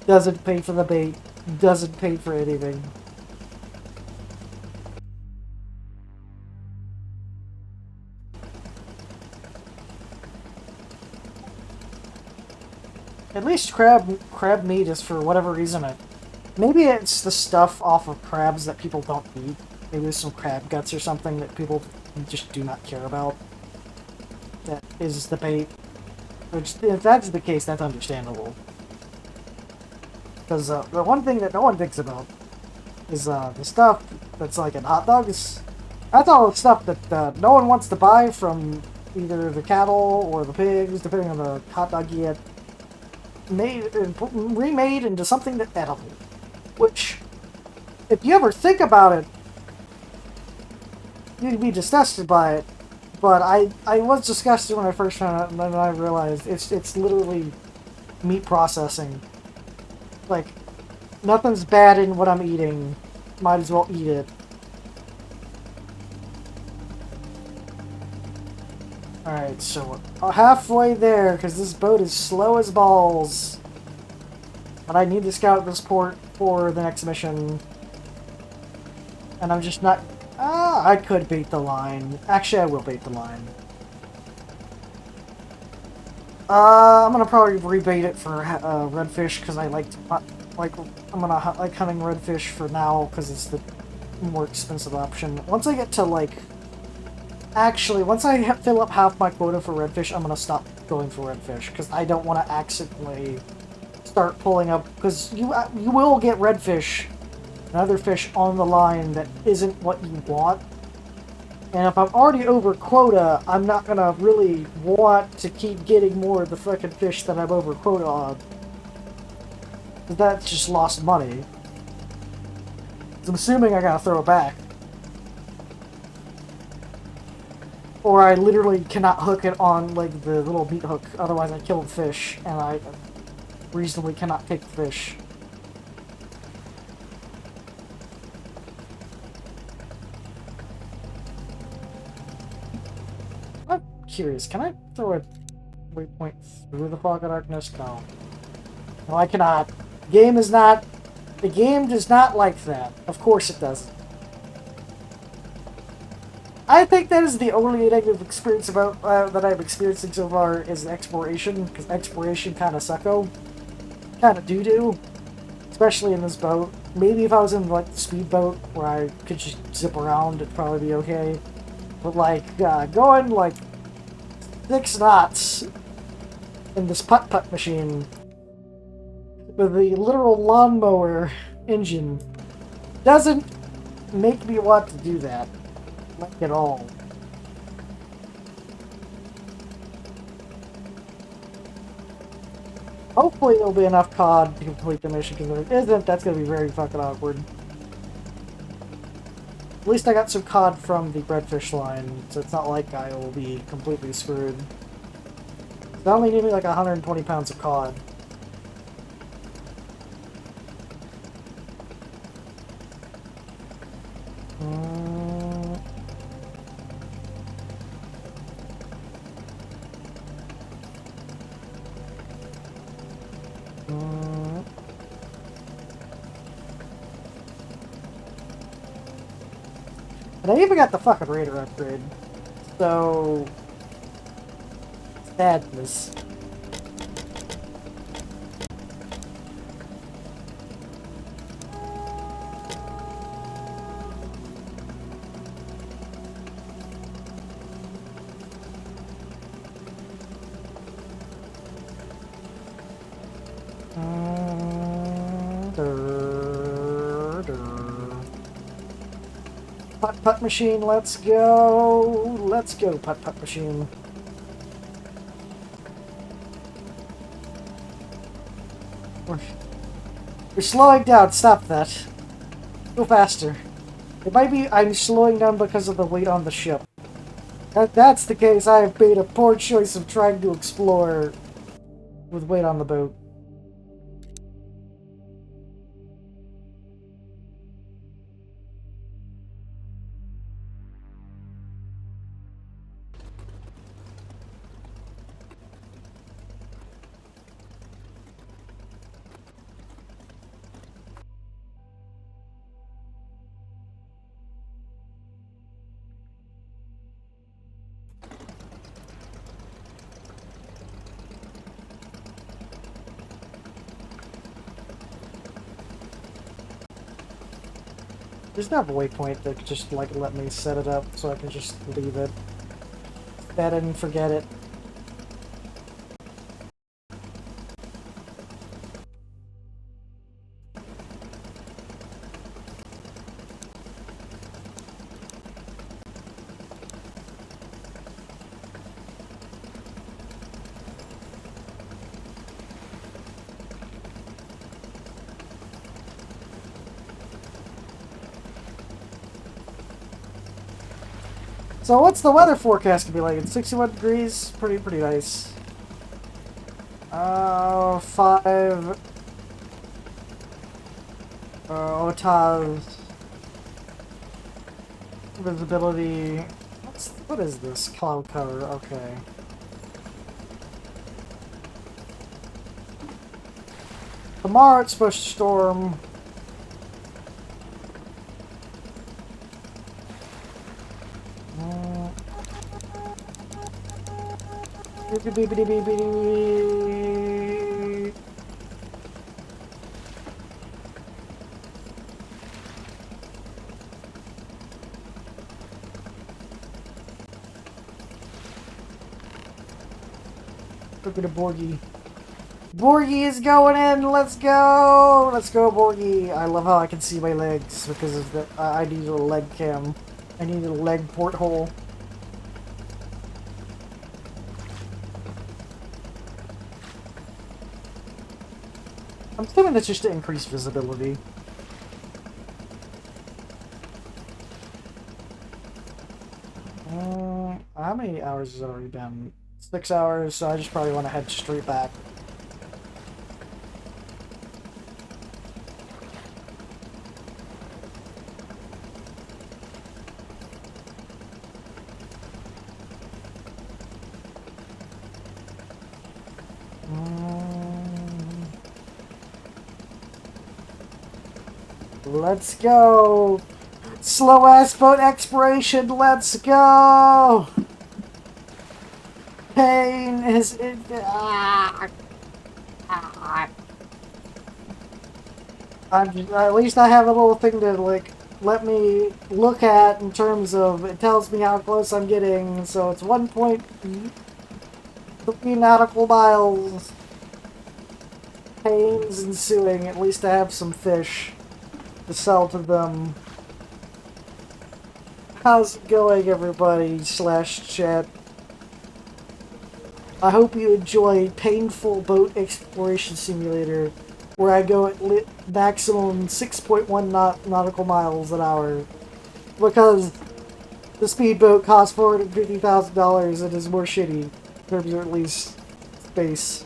[SPEAKER 1] Doesn't pay for the bait. Doesn't pay for anything. At least crab meat is, for whatever reason, maybe it's the stuff off of crabs that people don't eat. Maybe there's some crab guts or something that people just do not care about. That is the bait. Which, if that's the case, that's understandable. Because the one thing that no one thinks about is the stuff that's like in hot dogs. That's all the stuff that no one wants to buy from either the cattle or the pigs, depending on the hot dog you get. Remade into something that's edible. Which, if you ever think about it, you'd be disgusted by it. But I was disgusted when I first found out, and then I realized it's literally meat processing. Like, nothing's bad in what I'm eating. Might as well eat it. Alright, so we're halfway there, because this boat is slow as balls. But I need to scout this port for the next mission. And I'm just not... I could bait the line. Actually, I will bait the line. I'm gonna probably rebait it for redfish, because I like to... I'm gonna like hunting redfish for now, because it's the more expensive option. Once I get to, like... Actually, once I fill up half my quota for redfish, I'm gonna stop going for redfish, because I don't want to accidentally start pulling up, because you will get redfish and other fish on the line that isn't what you want. And if I'm already over quota, I'm not gonna really want to keep getting more of the fucking fish that I'm over quota on. Because that's just lost money. So I'm assuming I gotta throw it back. Or I literally cannot hook it on, like, the little meat hook, otherwise I kill the fish, and I reasonably cannot take the fish. I'm curious, can I throw a waypoint through the fog of darkness? No. No, I cannot. The game does not like that. Of course it doesn't. I think that is the only negative experience about that I'm experiencing so far is exploration, because exploration kind of sucko. Kind of doo-doo. Especially in this boat. Maybe if I was in, like, the speedboat, where I could just zip around, it'd probably be okay. But like, going like 6 knots in this putt-putt machine with the literal lawnmower engine doesn't make me want to do that. Like at all. Hopefully there'll be enough COD to complete the mission, because if it isn't, that's going to be very fucking awkward. At least I got some COD from the breadfish line, so it's not like I will be completely screwed. So I only need me like 120 pounds of COD. And I even got the fucking Raider upgrade. So... sadness. Putt-putt machine, let's go! Let's go, putt-putt machine. We're slowing down, stop that. Go faster. It might be I'm slowing down because of the weight on the ship. If that's the case, I have made a poor choice of trying to explore with weight on the boat. There's not a waypoint that could just like let me set it up so I can just leave it. Set it and forget it. So what's the weather forecast gonna be like? It's 61 degrees, pretty nice. 5 OTAS visibility. What is this? Cloud cover, okay. Tomorrow it's supposed to storm. Look at a Borgie. Borgie is going in! Let's go! Let's go, Borgie! I love how I can see my legs because of the. I need a leg cam. I need a leg porthole. I'm assuming that's just to increase visibility. How many hours has it already been? 6 hours, so I just probably want to head straight back. Let's go! Slow ass boat exploration, let's go! Pain is in. At least I have a little thing to like let me look at in terms of, it tells me how close I'm getting, so it's 1.3 nautical miles. Pains ensuing, at least I have some fish to sell to them. How's it going, everybody, /chat? I hope you enjoy Painful Boat Exploration Simulator, where I go at maximum 6.1 nautical miles an hour, because the speedboat costs $450,000 and is more shitty, in terms of at least space.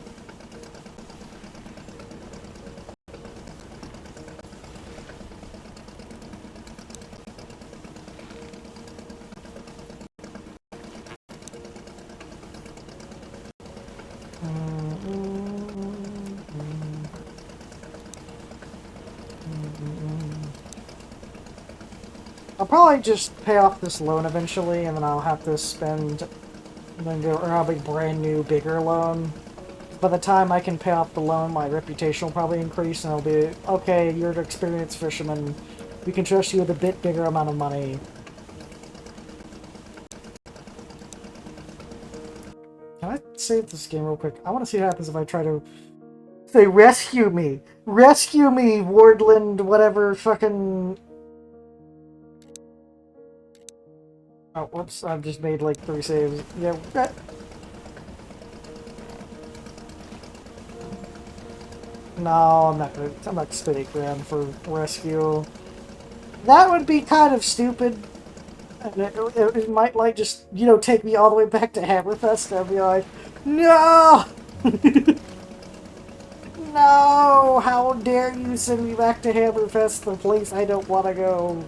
[SPEAKER 1] I'll probably just pay off this loan eventually, and then I'll have to spend, then go grab a brand new, bigger loan. By the time I can pay off the loan, my reputation will probably increase, and it'll be, okay, you're an experienced fisherman. We can trust you with a bit bigger amount of money. Can I save this game real quick? I want to see what happens if I try to say, rescue me! Rescue me, Wardland, whatever fucking... Oh, whoops, I've just made like 3 saves. Yeah, no, I'm not gonna spend $8 grand for rescue. That would be kind of stupid. And it might, like, just, you know, take me all the way back to Hammerfest, and I'd be like, no! No! How dare you send me back to Hammerfest, the place I don't want to go?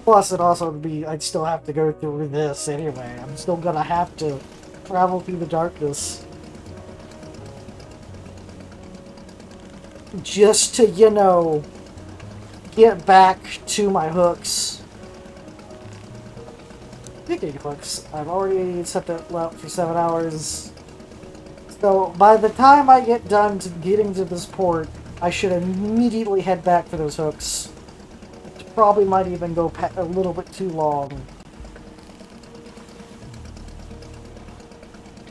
[SPEAKER 1] Plus, it also would be, I'd still have to go through this anyway. I'm still gonna have to travel through the darkness. Just to, you know, get back to my hooks. Speaking of hooks, I've already set that up for 7 hours. So, by the time I get done to getting to this port, I should immediately head back for those hooks. It probably might even go a little bit too long.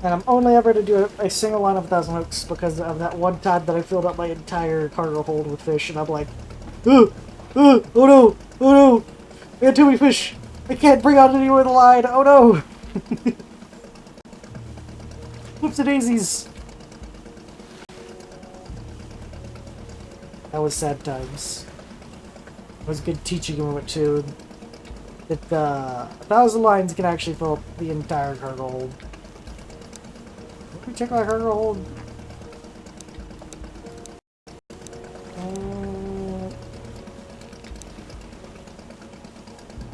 [SPEAKER 1] And I'm only ever to do a single line of 1,000 hooks because of that one time that I filled up my entire cargo hold with fish, and I'm like, oh no, oh no, I got too many fish. I can't bring out any more of the line. Oh no! Whoopsie daisies. That was sad times. It was a good teaching moment too. That 1,000 lines can actually fill up the entire cargo hold. Let me check my cargo hold.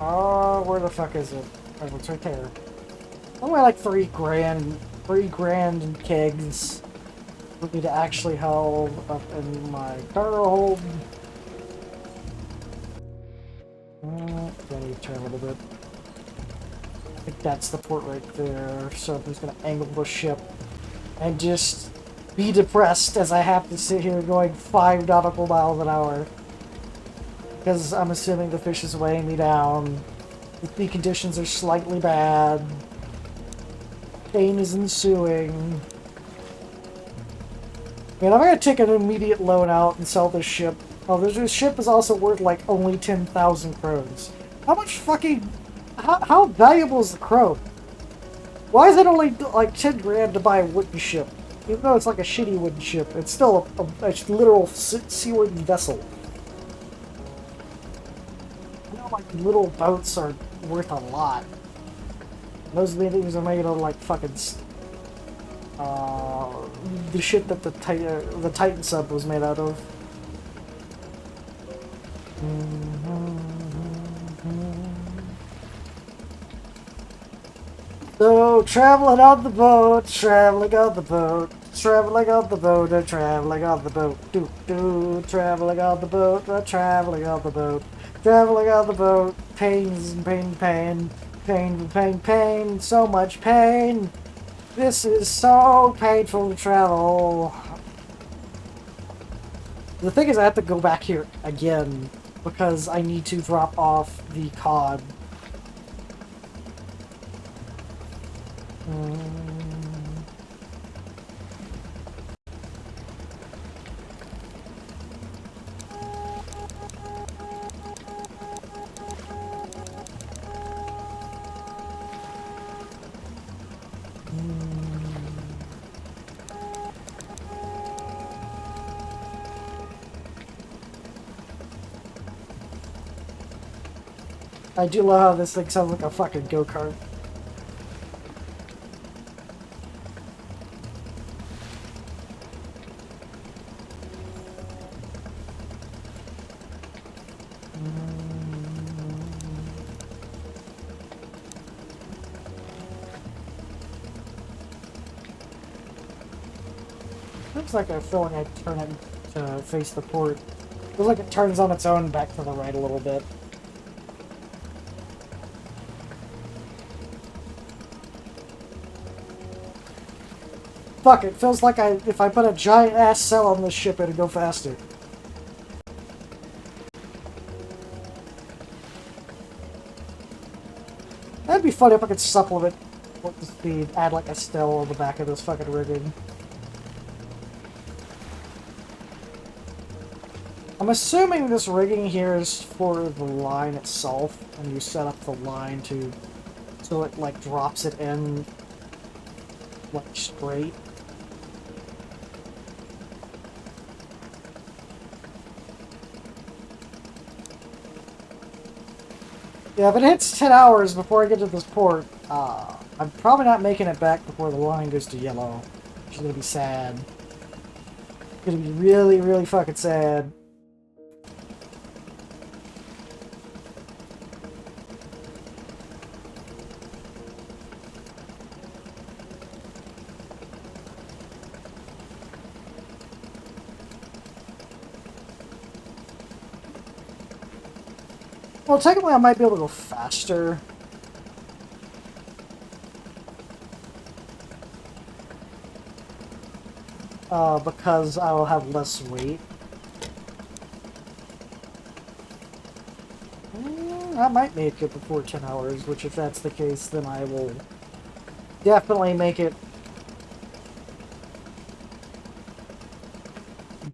[SPEAKER 1] Oh, where the fuck is it? Oh, it's right there. Only like $3 grand in kegs for me to actually hold up in my cargo hold. I need to turn a little bit. I think that's the port right there. So I'm just gonna angle the ship and just be depressed as I have to sit here going 5 nautical miles an hour. Because I'm assuming the fish is weighing me down. The conditions are slightly bad. Pain is ensuing. Man, I'm gonna take an immediate loan out and sell this ship. Oh, this ship is also worth like only 10,000 crones. How much fucking... How valuable is the crone? Why is it only like 10 grand to buy a wooden ship? Even though it's like a shitty wooden ship, it's still a literal seaworthy vessel. You know, like, little boats are worth a lot. Those things are made of, like, fucking... the shit that the Titan sub was made out of. So, traveling on the boat, traveling on the boat, traveling on the boat, traveling on the boat, traveling on the boat, traveling on the boat, traveling on the boat, pains and pain, so much pain. This is so painful to travel. The thing is, I have to go back here again because I need to drop off the cod. I do love how this thing sounds like a fucking go-kart. Looks like I feel like I turn it to face the port. Feels like it turns on its own back to the right a little bit. Fuck, it feels like if I put a giant ass cell on this ship, it'd go faster. That'd be funny if I could supplement with the speed, add like a stell on the back of this fucking rigging. I'm assuming this rigging here is for the line itself, and you set up the line so it like drops it in like straight. Yeah, if it hits 10 hours before I get to this port, I'm probably not making it back before the line goes to yellow. Which is gonna be sad. It's gonna be really, really fucking sad. Well, technically I might be able to go faster. Because I will have less weight. I might make it before 10 hours, which if that's the case, then I will definitely make it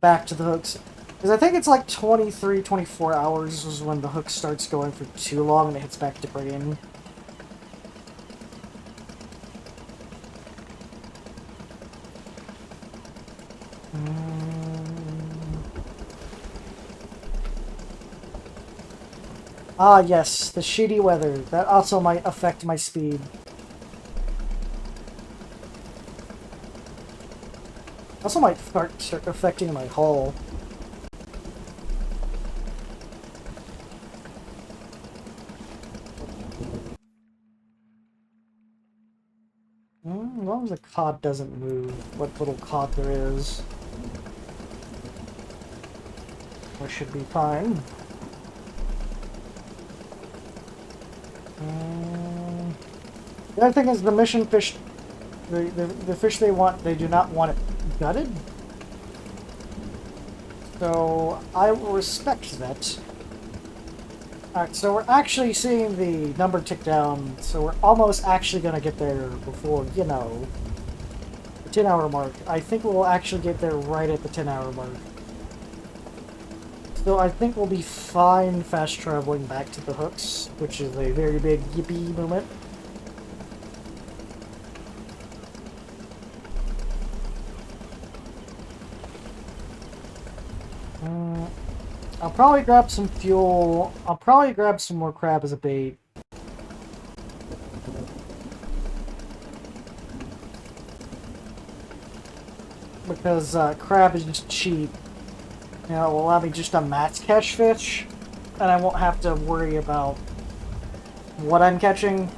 [SPEAKER 1] back to the hooks. Because I think it's like 23, 24 hours is when the hook starts going for too long and it hits back to green. Ah, yes, the shitty weather. That also might affect my speed. Also might start affecting my hull. As long as the cod doesn't move, what little cod there is, we should be fine. The other thing is the mission fish, the fish they want, they do not want it gutted. So I will respect that. Alright, so we're actually seeing the number tick down, so we're almost actually going to get there before, you know, the 10-hour mark. I think we'll actually get there right at the 10-hour mark. So I think we'll be fine fast traveling back to the hooks, which is a very big yippee moment. I'll probably grab some fuel. I'll probably grab some more crab as a bait. Because crab is just cheap. You know, it will allow me just to max catch fish. And I won't have to worry about what I'm catching.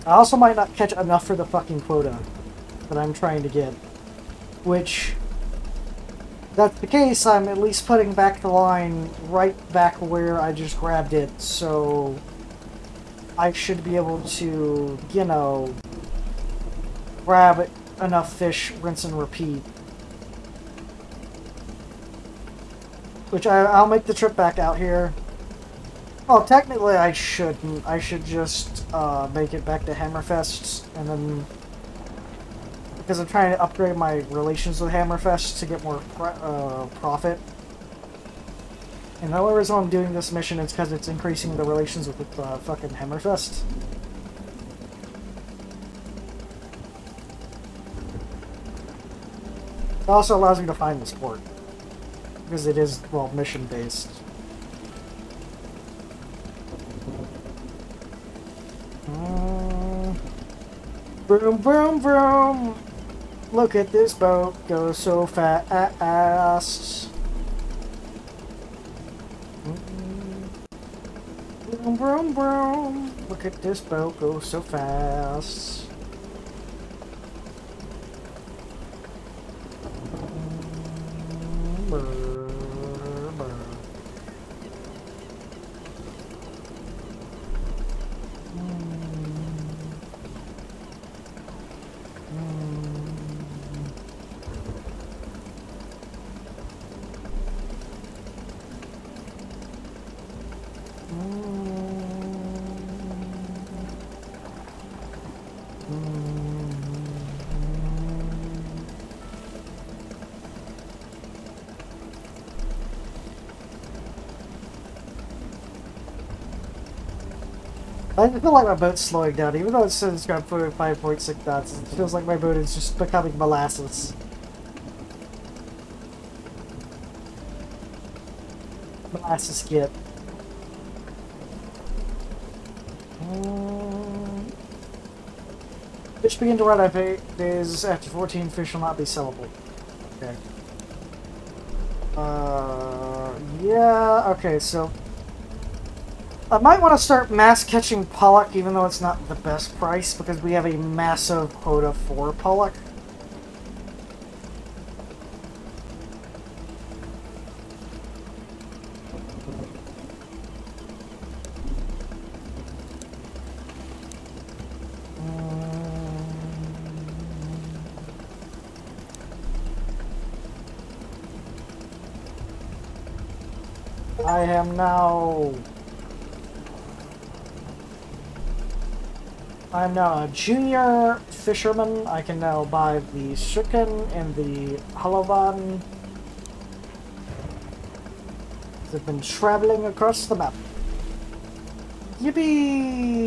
[SPEAKER 1] I also might not catch enough for the fucking quota that I'm trying to get. Which, if that's the case, I'm at least putting back the line right back where I just grabbed it, so I should be able to, you know, grab enough fish, rinse and repeat, Which I'll make the trip back out here. Well, technically I shouldn't. I should just make it back to Hammerfest, and then... Because I'm trying to upgrade my relations with Hammerfest to get more profit. And the only reason I'm doing this mission is because it's increasing the relations with fucking Hammerfest. It also allows me to find this port. Because it is, well, mission-based. Vroom, vroom, vroom! Look at this boat go so fast. Vroom, vroom, vroom! Look at this boat go so fast. I feel like my boat's slowing down, even though it says it's got 5.6 knots. It feels like my boat is just becoming molasses. Molasses skip. Fish begin to run out of days after 14. Fish will not be sellable. Okay. Yeah. Okay. So I might want to start mass catching pollock, even though it's not the best price, because we have a massive quota for pollock. I am now... I'm now a junior fisherman. I can now buy the Shuken and the Halavan. I've been traveling across the map. Yippee!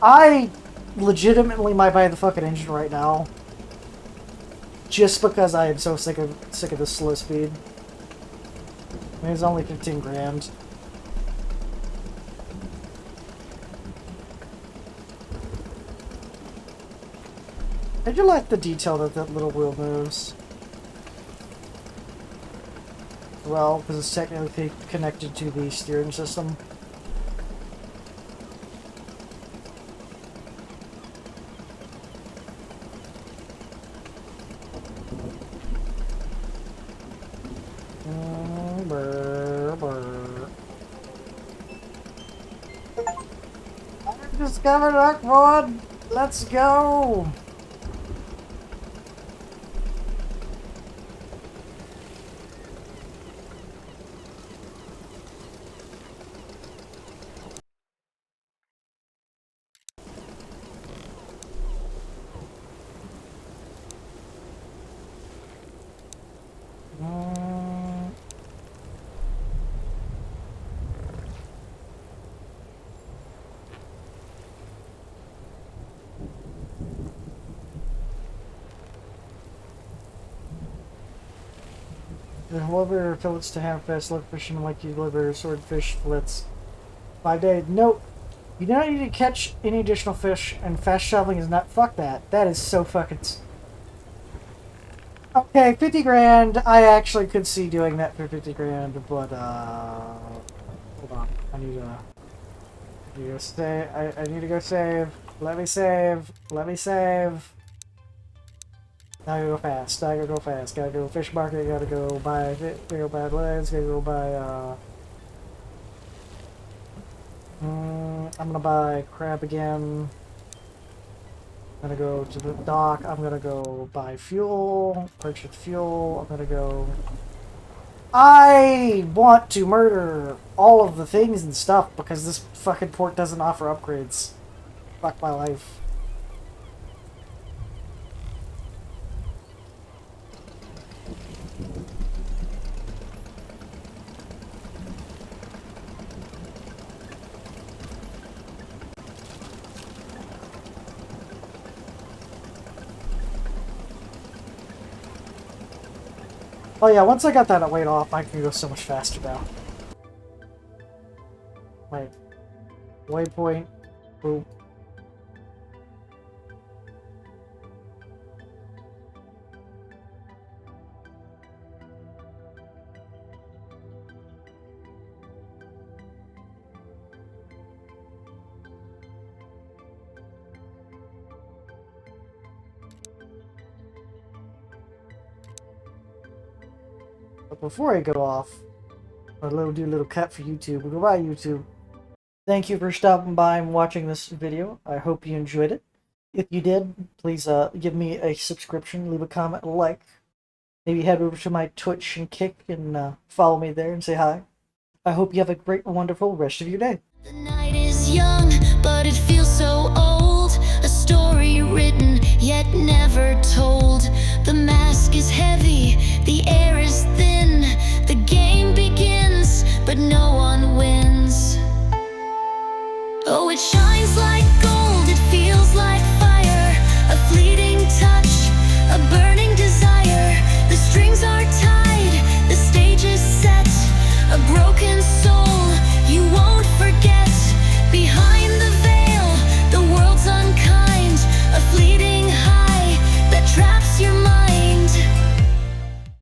[SPEAKER 1] I legitimately might buy the fucking engine right now, just because I am so sick of this slow speed. I mean, it's only 15 grand. I do like the detail that that little wheel moves. Well, because it's technically connected to the steering system. I've discovered Rockwood! Let's go! Deliver fillets to Hammerfest. Look fishermen like you deliver swordfish fillets. 5 days. Nope. You don't need to catch any additional fish, and fast traveling is not. Fuck that. That is so fucking. Okay, 50 grand. I actually could see doing that for 50 grand, but hold on. I need to. You stay. I need to go save. Let me save. Let me save. Now I gotta go fast. I gotta go fast. Gotta go fish market. Gotta go buy. Gotta go buy legs. Gotta go buy. I'm gonna buy crab again. I'm gonna go to the dock. I'm gonna go buy fuel. Purchase fuel. I'm gonna go. I want to murder all of the things and stuff because this fucking port doesn't offer upgrades. Fuck my life. Oh yeah, once I got that weight off, I can go so much faster now. Wait. Waypoint. Boom. But before I go off, I'll do a little cut for YouTube. Goodbye, YouTube. Thank you for stopping by and watching this video. I hope you enjoyed it. If you did, please give me a subscription, leave a comment, a like. Maybe head over to my Twitch and Kick and follow me there and say hi. I hope you have a great, wonderful rest of your day.
[SPEAKER 2] The night is young, but it feels so old. A story written, yet never told. The mask is heavy, the air